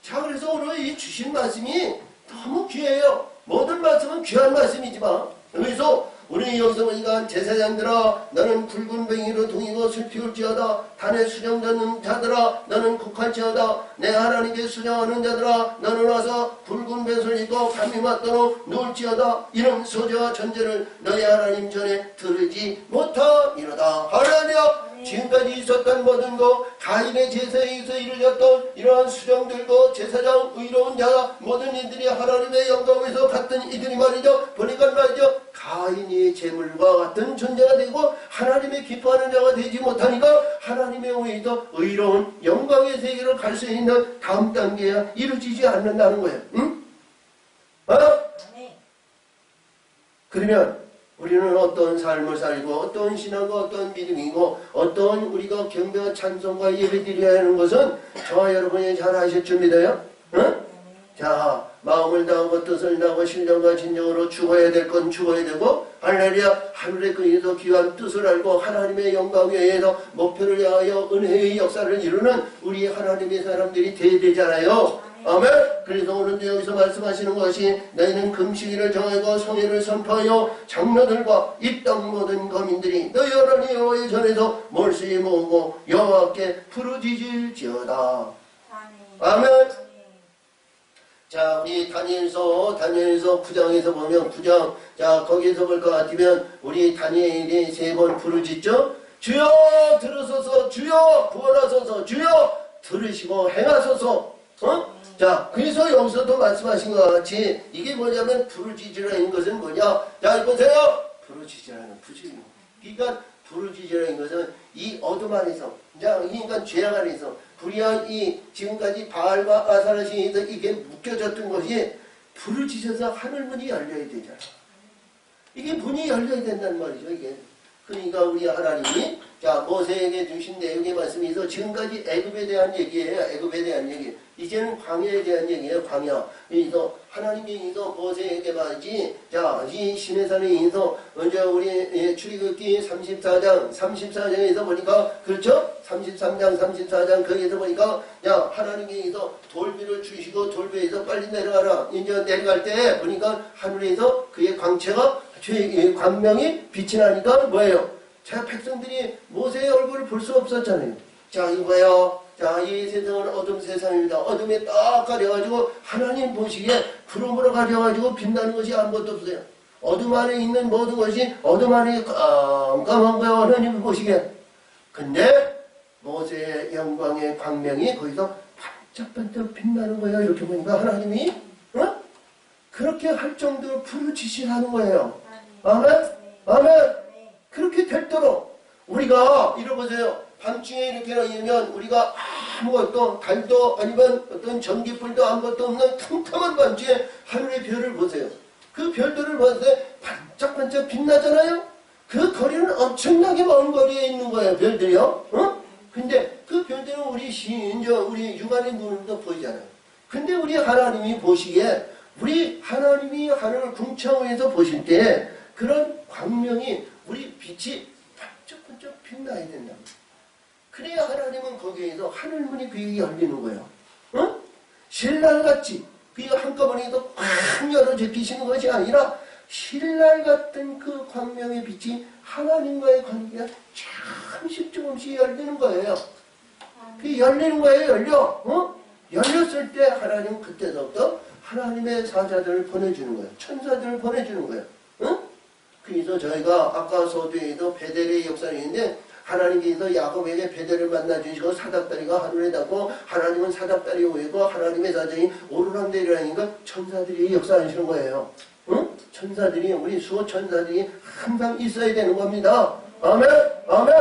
자, 그래서 오늘 이 주신 말씀이 너무 귀해요. 모든 말씀은 귀한 말씀이지만 그래서 우리 여기서 보니까 제사장들아 너는 굵은 뱅이로 동이고 슬피울지어다 단에 수정되는 자들아 너는 곡할지어다 내 하나님께 수정하는 자들아 너는 와서 굵은 뱀을 입고 감히 맞도록 누울지어다 이런 소재와 전제를 너희 하나님 전에 들으지 못하리로다. 할렐루야. 지금까지 있었던 모든 것 가인의 제사에 의해서 이루어졌던 이러한 수정들고 제사장 의로운 자 모든 이들이 하나님의 영광에서 같은 이들이 말이죠 보니까 말이죠 가인이 제물과 같은 존재가 되고 하나님의 기뻐하는 자가 되지 못하니까 하나님의 오히려 의로운 영광의 세계로 갈 수 있는 다음 단계가 이루어지지 않는다는 거예요. 응? 그러면 우리는 어떤 삶을 살고 어떤 신앙과 어떤 믿음이고 어떤 우리가 경배와 찬송과 예배드려야 하는 것은 저와 여러분이 잘 아실 줄 믿어요. 응? 자, 마음을 다하고 뜻을 다하고 신령과 진정으로 죽어야 될 건 죽어야 되고 할렐루야 하늘의 끈에서 귀한 뜻을 알고 하나님의 영광에 의해서 목표를 향하여 은혜의 역사를 이루는 우리 하나님의 사람들이 돼야 되잖아요. 아멘. 그래서 오늘도 여기서 말씀하시는 것이 너희는 금식일을 정하고 성회를 선포하여 장로들과 이 땅 모든 거민들이 너희 하나님 여호와의 전에서 몰수히 모으고 여호와께 부르짖을지어다. 아멘. 자, 우리 다니엘서 9장에서 보면 9장, 자, 거기에서 볼 것 같으면 우리 다니엘이 3번 부르짖죠? 주여 들으소서, 주여 구원하소서, 주여 들으시고 행하소서. 자, 그래서 여기서도 말씀하신 것 같이 이게 뭐냐면 부르짖으라는 것은 뭐냐? 자, 보세요. 부르짖으라는 부르짖. 그러니까 부르짖으라는 것은 이 어둠 안에서, 자, 이 인간 죄악 안에서 불의한 이 지금까지 바알과 아사라 신에서 이게 묶여졌던 것이 부르짖어서 하늘문이 열려야 되잖아. 이게 문이 열려야 된다는 말이죠, 이게. 그러니까 우리 하나님이 자 모세에게 주신 내용의 말씀에서 지금까지 애굽에 대한 얘기예요. 애굽에 대한 얘기. 이제는 광야에 대한 얘기예요. 광야. 그래서 하나님이 서 모세에게 말이지. 자, 이 시내산에 인서 먼저 우리 출애굽기 34장에서 보니까 그렇죠? 33장, 34장 거기에서 보니까 야 하나님께서 돌비를 주시고 돌비에서 빨리 내려가라. 이제 내려갈 때 보니까 하늘에서 그의 광채가 광명이 빛이 나니까 뭐예요? 자, 백성들이 모세의 얼굴을 볼 수 없었잖아요. 자, 이거예요. 자, 이 세상은 어둠 세상입니다. 어둠에 딱 가려가지고 하나님 보시기에 구름으로 가려가지고 빛나는 것이 아무것도 없어요. 어둠 안에 있는 모든 것이 어둠 안에 깜깜한 거예요. 하나님 보시기에. 근데 모세의 영광의 광명이 거기서 반짝반짝 빛나는 거예요. 이렇게 보니까 하나님이 그렇게 할 정도로 부르짖으라는 거예요. 아멘? 아멘? 그렇게 될도록 우리가 이러보세요. 밤중에 이렇게 하면 우리가 아무것도 달도 아니면 어떤 전기불도 아무것도 없는 캄캄한 밤중에 하늘의 별을 보세요. 그 별들을 봤을 때 반짝반짝 빛나잖아요. 그 거리는 엄청나게 먼 거리에 있는 거예요. 별들이요. 근데 그 별들은 우리 우리 육안의 눈으로도 보이잖아요. 근데 우리 하나님이 보시기에 우리 하나님이 하늘을 궁창에서 보실 때 그런 광명이 우리 빛이 반짝반짝 빛나야 된다. 그래야 하나님은 거기에서 하늘문이 그에게 열리는 거예요. 신랄같이 그게 한꺼번에도 꽉 열어져 계시는 것이 아니라 신랄 같은 그 광명의 빛이 하나님과의 관계가 잠시 조금씩 열리는 거예요. 그게 열리는 거예요. 열렸을 때 하나님은 그때서부터 하나님의 사자들을 보내주는 거예요. 천사들을 보내주는 거예요. 그래서 저희가 아까 서두에도 베델의 역사를 있는데 하나님께서 야곱에게 베델을 만나주시고 사닥다리가 하늘에 닿고 하나님은 사닥다리 오이고 하나님의 사자인 오르락내리락이니까 천사들이 역사하시는 거예요. 천사들이 우리 수호천사들이 항상 있어야 되는 겁니다. 아멘. 아멘.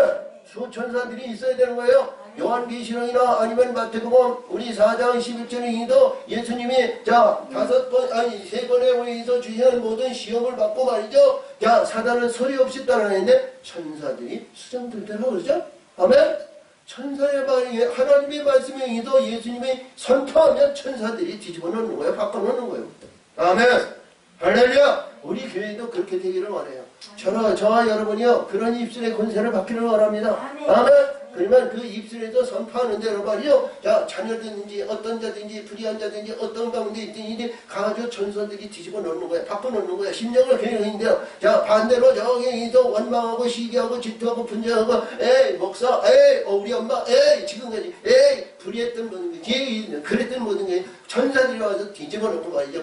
수호천사들이 있어야 되는 거예요. 요한계시록이나 아니면 마태복음 우리 4장 11절에도 예수님이 자 3번에 우리에서 주시는 모든 시험을 받고 말이죠. 자 사단은 소리 없이 따라내는데 천사들이 수정들대로 그러죠. 아멘. 천사의 말이 하나님의 말씀에 의해서 예수님이 선포하면 천사들이 뒤집어 놓는 거예요. 바꿔 놓는 거예요. 아멘. 할렐루야. 우리 교회도 그렇게 되기를 원해요. 저와 여러분이요 그런 입술의 권세를 받기를 원합니다. 아멘. 그러면 그 입술에서 선포하는 대로 말이요. 자, 자녀든지 어떤 자든지 불의한 자든지 어떤 가운데 있든지 가가지고 천사들이 뒤집어 놓는 거야. 바꿔 놓는 거야. 심령을 개혁인데요. 자, 반대로 저기서 원망하고 시기하고 질투하고 분쟁하고 에이 목사 에이 우리 엄마 에이 지금까지 에이 불의했던 모든 게 그랬던 모든 게 천사들이 와서 뒤집어 놓고 말이죠.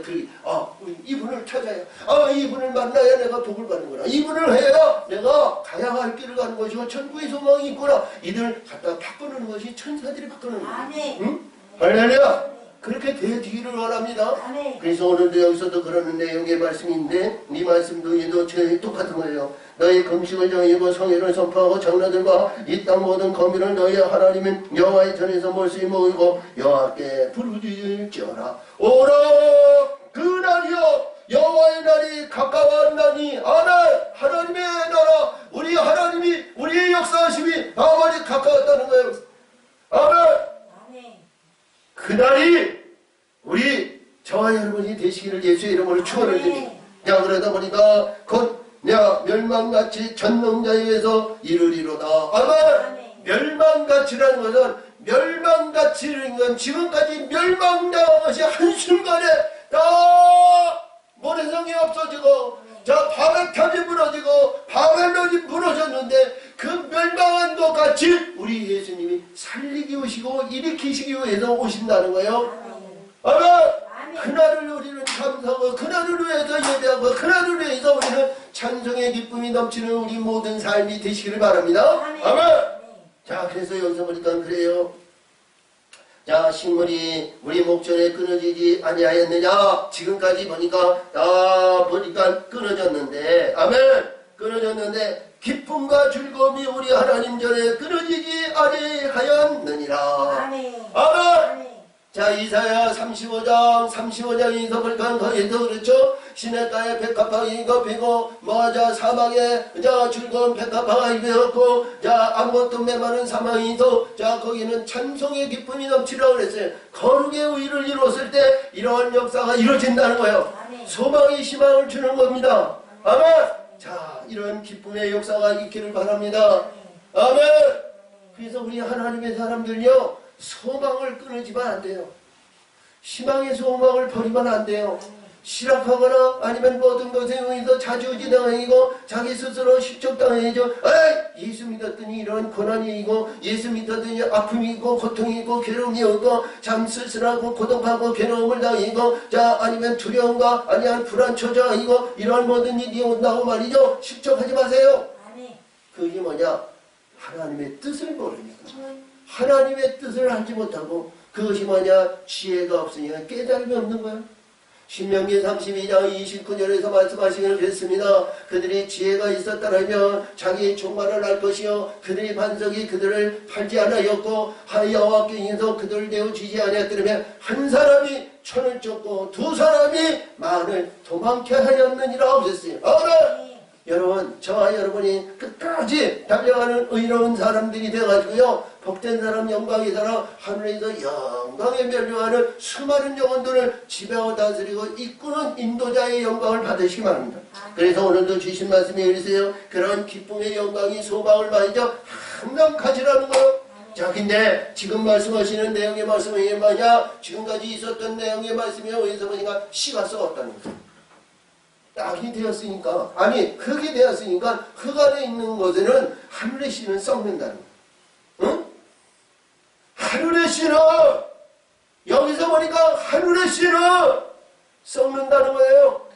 이분을 찾아야 이분을 만나야 내가 복을 받는구나. 이분을 해야 내가 가야 할 길을 가는 것이고 천국의 소망이 있구나. 이들 갖다 바꾸는 것이 천사들이 바꾸는 거예요. 응? 할렐루야. 그렇게 되기를 원합니다. 그래서 오늘도 여기서도 그러는 내용의 말씀인데 이 말씀도 얘도 똑같은 거예요. 너희 금식을 정하고 성회를 선포하고 장로들과 이 땅 모든 거민을 너희 하나님인 여호와의 전에서 몰수히 모이고 여호와께 부르짖을지어라. 오라 그날이여 여호와의 날이 가까웠나니 하나님의 나라 우리 하나님이 우리의 역사하심이 아무리 가까웠다는 거예요. 아멘. 그날이 우리 저와 여러분이 되시기를 예수의 이름으로 축원을 드립니다. 그러다 보니까 곧 멸망같이 전능자에게서 이르리로다. 아멘. 멸망같이라는 것은 멸망같이라는 건 지금까지 멸망당한 것이 한순간에 다 모래성이 없어지고 자 바벨탑이 무너지고 바벨론이 무너졌는데 그 멸망한 것 같이 우리 예수님이 살리기 오시고 일으키시기 위해서 오신다는 거예요. 아멘. 그날을 우리는 감사하고 그날을 위해서 예배하고 그날을 위해서 우리는 찬송의 기쁨이 넘치는 우리 모든 삶이 되시기를 바랍니다. 아멘. 자, 그래서 여기서 보니까 그래요. 자, 식물이 우리 목전에 끊어지지 아니하였느냐. 지금까지 보니까 끊어졌는데, 아멘. 끊어졌는데 기쁨과 즐거움이 우리 하나님 전에 끊어지지 아니하였느니라. 아멘. 아멘. 자, 이사야 35장에서 보니까 거기서 그렇죠. 시냇가에 백합화가 피고 사막에 즐거운 백합화가 피었고 아무것도 메마른 사망이서 거기는 찬송의 기쁨이 넘치라고 그랬어요. 거룩의 의를 이루었을 때 이러한 역사가 이루어진다는 거예요. 아멘. 소망이 희망을 주는 겁니다. 아멘. 자, 이런 기쁨의 역사가 있기를 바랍니다. 아멘. 그래서 우리 하나님의 사람들요, 소망을 끊어지면 안 돼요. 희망의 소망을 버리면 안 돼요. 실업하거나 아니면 모든 것에 의해서 자주지당하고 자기 스스로 실족당해죠. 예수 믿었더니 이런 고난이 있고 예수 믿었더니 아픔이 있고 고통이 있고 괴로움이 있고 참 쓸쓸하고 고독하고 괴로움을 당하고 아니면 두려움과 아니면 불안 초조하고 이런 모든 일이 온다고 말이죠. 실족하지 마세요. 그게 뭐냐? 하나님의 뜻을 모르니까. 하나님의 뜻을 알지 못하고 그것이 뭐냐? 지혜가 없으니까 깨달음이 없는 거야. 신명기 32장 29절에서 말씀하시기를 그랬습니다. 그들이 지혜가 있었다라면 자기 종말을 알 것이요 그들의 반석이 그들을 팔지 않았고 여호와께서 그들을 내어주지 아니하였더라면 한 사람이 천을 쫓고 두 사람이 만을 도망케 하였느니라 하셨어요. 여러분, 저와 여러분이 끝까지 달려가는 의로운 사람들이 되어가지고요, 복된 사람, 영광의 사람, 하늘에서 영광에 멸류하는 수많은 영혼들을 지배하고 다스리고 이끄는 인도자의 영광을 받으시기 바랍니다. 그래서 오늘도 주신 말씀이 이러세요. 그런 기쁨의 영광이 소망을 말이죠, 항상 가지라는 거예요. 자, 근데 지금 말씀하시는 내용의 말씀이 뭐냐? 지금까지 있었던 내용의 말씀이 어디서 보니까 씨가 썩었다는 거예요. 땅이 되었으니까, 흙이 되었으니까 흙 안에 있는 것에는 하늘의 씨는 썩는다는 거예요. 응? 하늘의 씨는, 여기서 보니까 하늘의 씨는 썩는다는 거예요.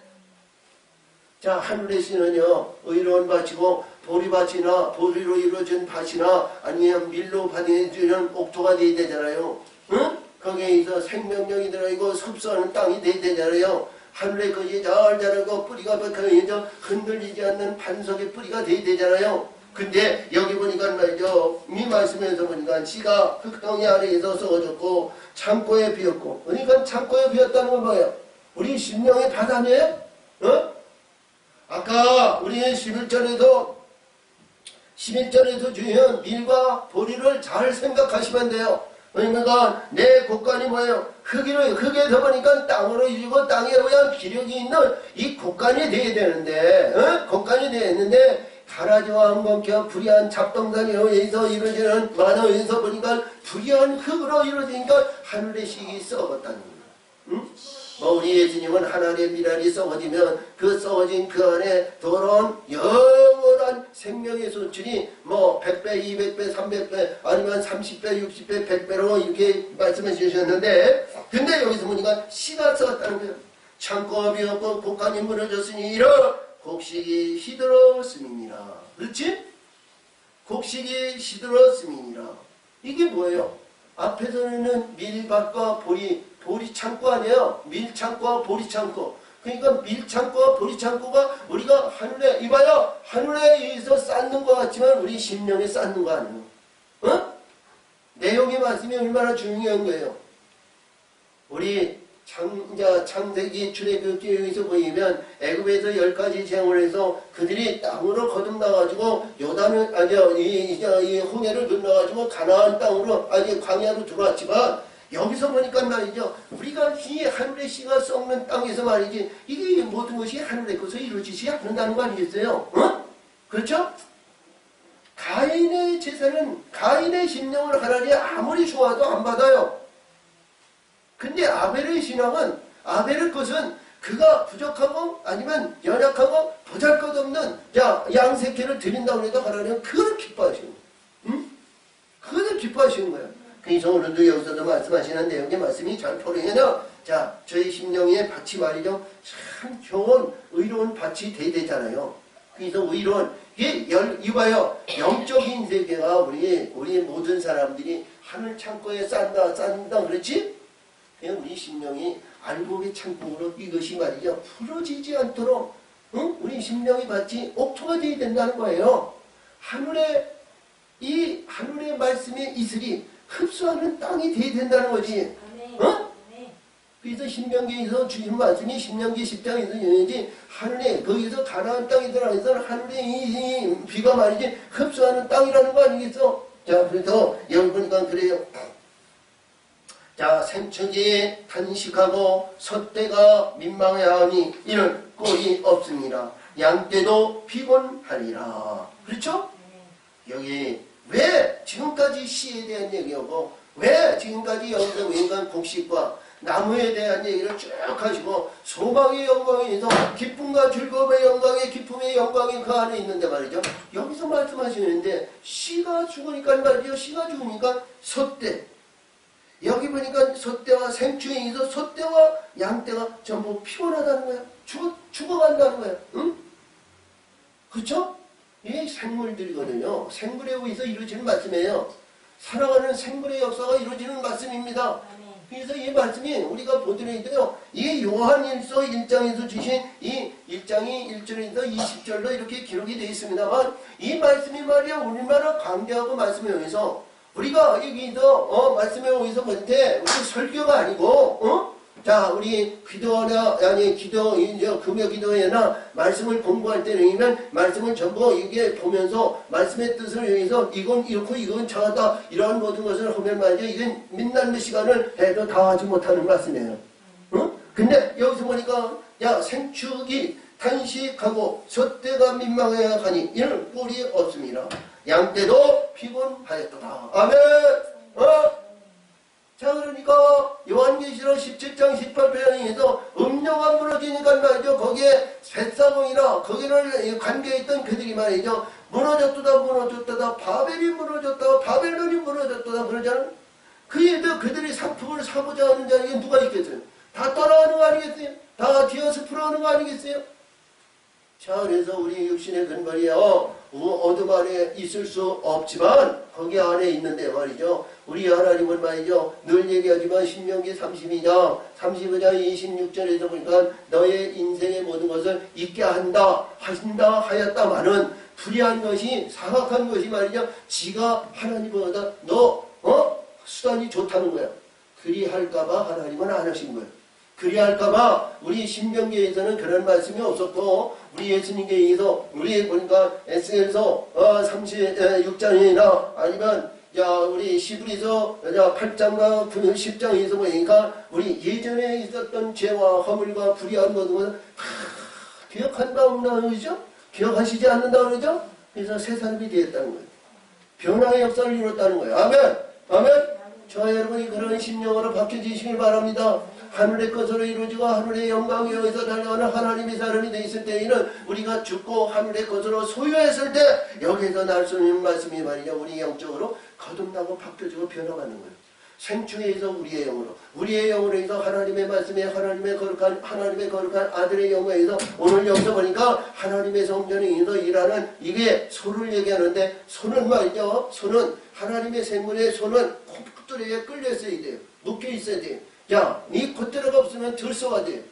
자, 하늘의 씨는요, 의로운 밭이고 보리밭이나 보리로 이루어진 밭이나 아니면 밀로 받아주는 옥토가 되어야 되잖아요. 응? 거기에 있어 생명력이 들어있고 섭수하는 땅이 되어야 되잖아요. 하늘의 것이 잘 자라고 뿌리가 박혀져 흔들리지 않는 반석의 뿌리가 돼야 되잖아요. 근데 여기 보니까 말이죠, 이 말씀에서 보니까 씨가 흙덩이 아래에서 썩어졌고 창고에 비었고, 그러니까 창고에 비었다는 건 뭐예요? 우리 심령의 바다네요? 아까 우리 11절에서 주인 밀과 보리를 잘 생각하시면 돼요. 그러니까 내 곳간이 뭐예요? 흙에서 보니까 땅으로 이루고 땅에 의한 기력이 있는 이 곳간이 돼야 되는데, 곳간이 돼야 되는데, 가라지와 한번겨 불의한 잡동산에 의해서 이루어지는 만화에 의해서 보니까 불의한 흙으로 이루어지니까 하늘의 식이 썩었다는 거예요. 우리 예수님은 하나님의 미랄이 썩어지면 그 썩어진 그 안에 더러운 영원한 생명의 수준이 100배, 200배, 300배 아니면 30배, 60배, 100배로 이렇게 말씀해 주셨는데, 근데 여기서 보니까 씨가 썩었다는 거예요. 창고가 비었고 곡간이 무너졌으니 이런 곡식이 시들었음이니라. 그렇지? 곡식이 시들었음이니라. 이게 뭐예요? 앞에서는 밀밭과 보리창고 아니에요. 밀창고와 보리창고. 그러니까 밀창고와 보리창고가 우리가 하늘에, 이봐요, 하늘에 의해서 쌓는 것 같지만 우리 심령에 쌓는 거 아니에요. 내용의 말씀이 얼마나 중요한 거예요. 우리 창세기 출애굽기에서 보이면 애굽에서 10가지 재앙을 해서 그들이 땅으로 거듭나가지고 이 홍해를 건너가지고 가나안 땅으로 광야로 들어왔지만, 여기서 보니까 말이죠, 우리가 이 하늘의 씨가 썩는 땅에서 말이지, 이게 모든 것이 하늘의 것으로 이루어지지 않는다는 거 아니겠어요? 그렇죠? 가인의 제사는 가인의 심령을 하나님이 아무리 좋아도 안 받아요. 근데 아벨의 신앙은, 아벨의 것은 그가 부족하고 아니면 연약하고 보잘것없는 양새끼를 드린다고 해도 하나님은 그걸 기뻐하시는 거예요. 그걸 기뻐하시는 거예요. 그래서 오늘도 여기서도 말씀하시는 내용의 말씀이 잘 포로해요. 자, 저희 심령의 밭이 말이죠. 참 좋은 의로운 밭이 돼야 되잖아요. 그래서 의로운 이봐요. 영적인 세계가 우리 모든 사람들이 하늘 창고에 싼다 그렇지? 우리 심령이 알곡의 창고로 이것이 말이죠. 풀어지지 않도록 우리 심령의 밭이 옥토가 되어야 된다는 거예요. 하늘의 말씀의 이슬이 흡수하는 땅이 돼야 된다는 거지. 그래서 신명기에서 주신 말씀이 신명기 10장에서 얘기지 하늘에 거기서 가나안 땅에 들어가서 하늘에 이 비가 말이지 흡수하는 땅이라는 거 아니겠어? 자, 그래서 여기 보니까 그래요. 자, 생축이 탄식하고 솥대가 민망해하니 이는 꼴이 없습니다. 양떼도 피곤하리라. 그렇죠? 여기 왜 지금까지 시에 대한 얘기하고 왜 지금까지 여기서 인간 곡식과 나무에 대한 얘기를 쭉 하시고 소망의 영광에 있어 기쁨과 즐거움의 영광에 기쁨의 영광이 그 안에 있는데 말이죠. 여기서 말씀하시는데 씨가 죽으니까 말이죠. 씨가 죽으니까 솥대. 여기 보니까 솥대와 생충이 있어 솥대와 양떼가 전부 피곤하다는 거야. 죽어간다는 거야. 응? 그렇죠? 이 생물들이거든요. 생물에 의해서 이루어지는 말씀이에요. 살아가는 생물의 역사가 이루어지는 말씀입니다. 그래서 이 말씀이 우리가 보더라도요, 이 요한일서 1장에서 주신 이 1장이 1절에서 20절로 이렇게 기록이 되어 있습니다만, 이 말씀이 말이야, 얼마나 강대하고 말씀에 의해서, 우리가 여기서, 말씀에 의해서 본때, 우리 설교가 아니고, 자, 우리 기도나, 금요 기도회나 말씀을 공부할 때는 말씀을 전부 이게 보면서 말씀의 뜻을 위해서 이건 이렇고 이건 저하다 이런 모든 것을 하면 말이죠. 이건 민날의 시간을 해도 다 하지 못하는 말씀이에요. 근데 여기서 보니까 야, 생축이 탄식하고 솥대가 민망해야 하니 이는 꼴이 없습니다. 양떼도 피곤하였도다. 아멘. 자, 그러니까 요한계시록 17장 18편에서 음료가 무너지니까 말이죠. 거기에 뱃사공이나 거기를 관계했던 그들이 말이죠. 무너졌다 바벨이 무너졌다 바벨론이 무너졌다 그러잖아. 그들이 상품을 사고자 하는 자에게 누가 있겠어요? 다 따라하는 거 아니겠어요? 다 디어스프라 하는 거 아니겠어요? 자, 그래서 우리 육신의 근본이요. 어둠 안에 있을 수 없지만 거기 안에 있는데 말이죠. 우리 하나님은 말이죠. 늘 얘기하지만 신명기 32장 26절에서 보니까 너의 인생의 모든 것을 잊게 한다 하신다 하였다마는 불의한 것이 사악한 것이 말이죠. 지가 하나님보다 수단이 좋다는 거야. 그리할까봐 하나님은 안 하신 거예요. 그리할까봐 우리 신명기에서는 그런 말씀이 없었고 우리 예수님께 의해서 우리 보니까 에스겔서 36장이나 아니면 우리 시브리서 8장과 10장에서 보니까 우리 예전에 있었던 죄와 허물과 불의한 모든 것을 기억한다 없나 그러죠? 기억하시지 않는다 그러죠? 그래서 새 사람이 되었다는 거예요. 변화의 역사를 이뤘다는 거예요. 아멘. 아멘. 저와 여러분이 그런 심령으로 바뀌어지시길 바랍니다. 하늘의 것으로 이루어지고 하늘의 영광에 의해서 달려가는 하나님의 사람이 되어 있을 때에는 우리가 죽고 하늘의 것으로 소유했을 때 여기에서 날 수 있는 말씀이 말이죠. 우리 영적으로 거듭나고 바뀌어지고 변화가는 거예요. 생충에서 우리의 영으로 해서 하나님의 말씀에 하나님의 거룩한 아들의 영에 의해서 오늘 여기서 보니까 하나님의 성전에 의해서 일하는 이게 소를 얘기하는데 소는 말이죠. 소는 하나님의 생물의 소는 콧대에 끌려 있어야 돼요. 묶여 있어야 돼요. 야, 네 콧대가 없으면 들소가 돼.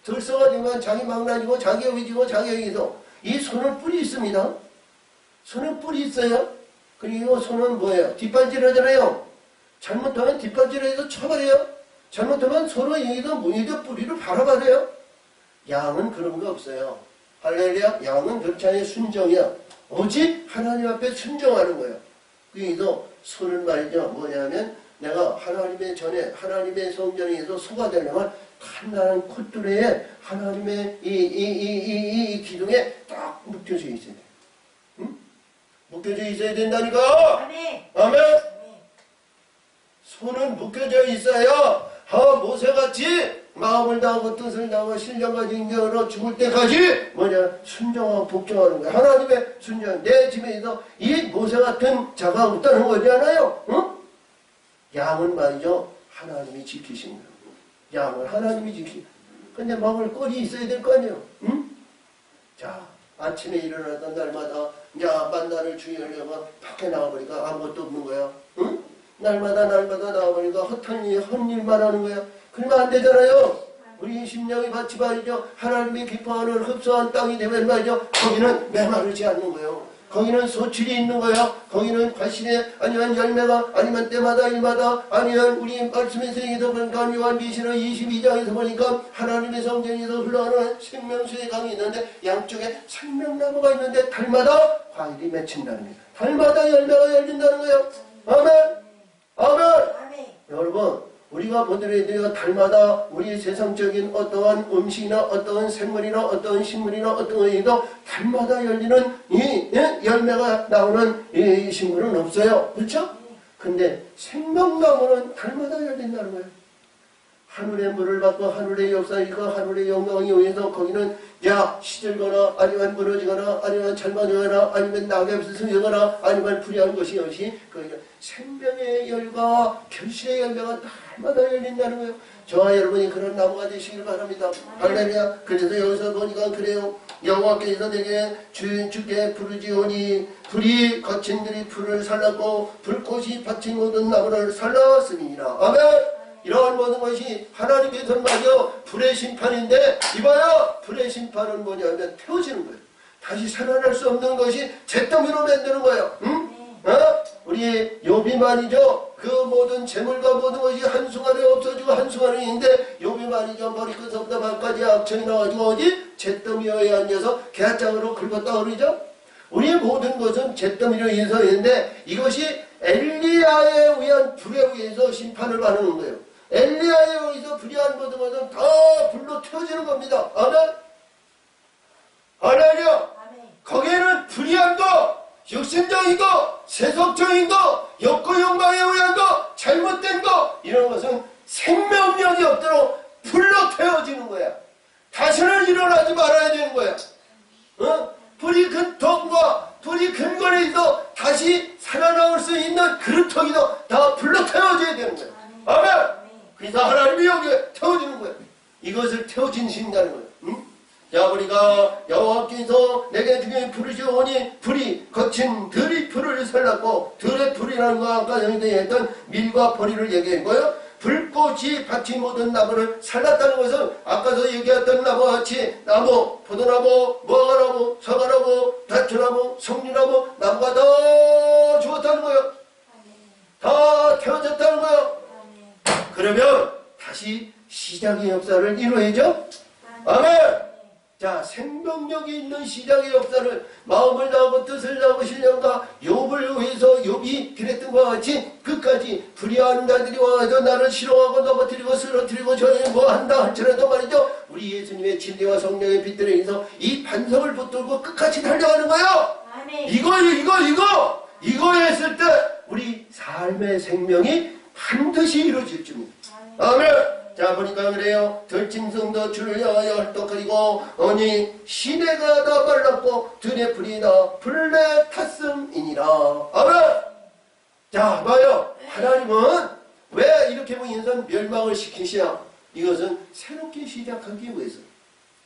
들소가 되면 자기 망나니고 자기 의지고 자기 의지도. 이 소는 뿔이 있습니다. 소는 뿔이 있어요. 그리고 소는 뭐예요? 뒷발질 하잖아요. 잘못하면 뒷발질해서 쳐버려요. 잘못하면 서로 여기도 무늬도 뿌리를 바라봐요. 양은 그런 거 없어요. 할렐루야. 양은 그렇지 않아요. 순정이야. 오직 하나님 앞에 순종하는 거예요. 그래서 소는 말이죠. 뭐냐면 내가 하나님의 전에 하나님의 성전에서 소가 되려면 단단한 콧뚜레에 하나님의 이 기둥에 딱 묶여져 있어야 돼. 응? 묶여져 있어야 된다니까. 아멘. 아멘. 손은 묶여져 있어야 모세같이 마음을 다하고 뜻을 다하고 신령과 진정으로 죽을 때까지 순종하고 복종하는 거야. 하나님의 순종. 내 집에서 이 모세 같은 자가 없다는 거잖아요. 응? 양은 말이죠. 하나님이 지키신 거예요. 양을 하나님이 지키고. 근데 먹을 꼴이 있어야 될 거 아니에요. 응? 자, 아침에 일어나던 날마다 야 만나를 주의하려고 밖에 나와보니까 아무것도 없는 거야. 응? 날마다 나와보니까 헛일만 하는 거야. 그러면 안 되잖아요. 우리 심령이 밭이 말이죠. 하나님이 기뻐하는 흡수한 땅이 되면 말이죠. 거기는 메마르지 않는 거예요. 거기는 소출이 있는 거예요. 거기는 과실에 아니면 열매가 아니면 때마다 일마다 아니면 우리 말씀에서 얘기도 보니까 요한계시록 22장에서 보니까 하나님의 성전에서 흘러가는 생명수의 강이 있는데 양쪽에 생명나무가 있는데 달마다 과일이 맺힌다는 거예요. 달마다 열매가 열린다는 거예요. 아멘. 아멘. 여러분 우리가 보더라도 달마다 우리 세상적인 어떠한 음식이나 어떠한 생물이나 어떠한 식물이나 어떤 것이도 달마다 열리는 이 열매가 나오는 이 식물은 없어요. 그렇죠? 근데 생명나무는 달마다 열린다는 거예요. 하늘의 물을 받고 하늘의 역사이고 하늘의 영광이 오해서 거기는 야 시들거나 아니면 무너지거나 아니면 젊어지거나 아니면 낙엽이 스며거나 아니면 불의한 것이 없이 그 생명의 열과 결실의 열매가 날마다 열린다는 거예요. 저와 여러분이 그런 나무가 되시길 바랍니다. 할렐루야. 그래서 여기서 보니까 그래요. 여호와께서 내게 주께 부르지오니 불이 거친 들이 풀을 살랐고 불꽃이 받친 모든 나무를 살랐으니라. 아멘. 이러한 모든 것이 하나님께서 말이요 불의 심판인데 이봐요 불의 심판은 뭐냐면 태워지는 거예요. 다시 살아날 수 없는 것이 잿더미로 만드는 거예요. 응? 우리 욥이 말이죠 그 모든 재물과 모든 것이 한순간에 없어지고 한순간에 있는데 욥이 말이죠 머리끝부터 발까지 악청이 나가지고 어디 잿더미에 앉아서 개짝으로 긁었다 그러죠. 우리의 모든 것은 잿더미로 인해서 있는데 이것이 엘리야에 의한 불에 의해서 심판을 받는 거예요. 엘리야에 의해서 불의한 모든 것은 다 불로 태워지는 겁니다. 아멘. 할렐루야. 거기에는 불의한 거, 육신적인 거, 세속적인 거, 욕구 욕망에 의한 거, 잘못된 거 이런 것은 생명력이 없도록 불로 태워지는 거야. 다시는 일어나지 말아야 되는 거야. 불이 큰 덕과 불이 근거리에 있어 다시 살아나올 수 있는 그릇터기도 다 불로 태워져야 되는 거야. 아멘. 그래서 하나님이 여기에 태워지는 거예요. 이것을 태워진신다는 거예요. 응? 자, 우리가 여호와께서 내게 주게 부르시오니 불이 거친 들이 풀을 살랐고 들의 풀이라는 거 아까 여기서 얘기했던 밀과 보리를 얘기했고요. 불꽃이 받친 모든 나무를 살랐다는 것은 아까도 얘기했던 나무와 같이 나무, 포도나무, 무화과나무, 사과나무, 다초나무, 석류나무 나무가 다 죽었다는 거예요. 다 태워졌다는 거예요. 그러면 다시 시작의 역사를 이루어야죠. 아멘. 자, 생명력이 있는 시작의 역사를 마음을 다하고 뜻을 다하고 신령과 욥을 위해서 욥이 그랬던 것과 같이 끝까지 불의한 자들이 와서 나를 싫어하고 넘어뜨리고 쓰러뜨리고 저에 뭐 한다 할지라도 말이죠. 우리 예수님의 진리와 성령의 빛들에 의해서 이 반석을 붙들고 끝까지 달려가는 거예요. 아멘. 이거 했을 때 우리 삶의 생명이 반드시 이루어질 줄입니다. 아멘. 자, 보니까 그래요. 들짐승도 주를 향하여 헐떡거리고 어니 시내가 다 말랐고 들의 불이 다 불에 탔음이니라. 아멘. 자, 봐요. 하나님은 왜 이렇게 인간 멸망을 시키시냐? 이것은 새롭게 시작하기 위해서.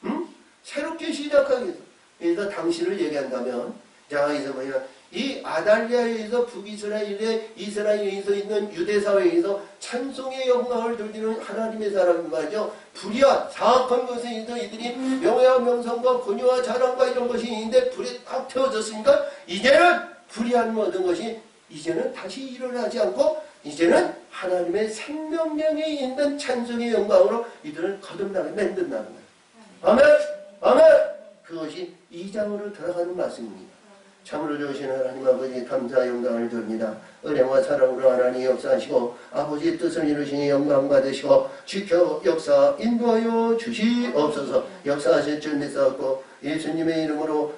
응? 새롭게 시작하기 위해서. 그래서 당신을 얘기한다면 자, 이제 뭐냐? 이 아달리아에 의해서 북이스라엘에 이스라엘에서 있는 유대사회에서 찬송의 영광을 돌리는 하나님의 사람이 말이죠. 불의한 사악한 것에 의해서 이들이 명예와 명성과 권위와 자랑과 이런 것이 있는데 불에 딱 태워졌으니까 이제는 불의한 모든 것이 이제는 다시 일어나지 않고 이제는 하나님의 생명력에 있는 찬송의 영광으로 이들은 거듭나게 만든다는 거예요. 아멘. 아멘. 그것이 2장으로 들어가는 말씀입니다. 참으로 좋으신 하나님 아버지 감사 영광을 드립니다. 은혜와 사랑으로 하나님 역사하시고 아버지의 뜻을 이루시니 영광 받으시고 지켜 역사 인도하여 주시옵소서. 역사하실 줄 믿사옵고 예수님의 이름으로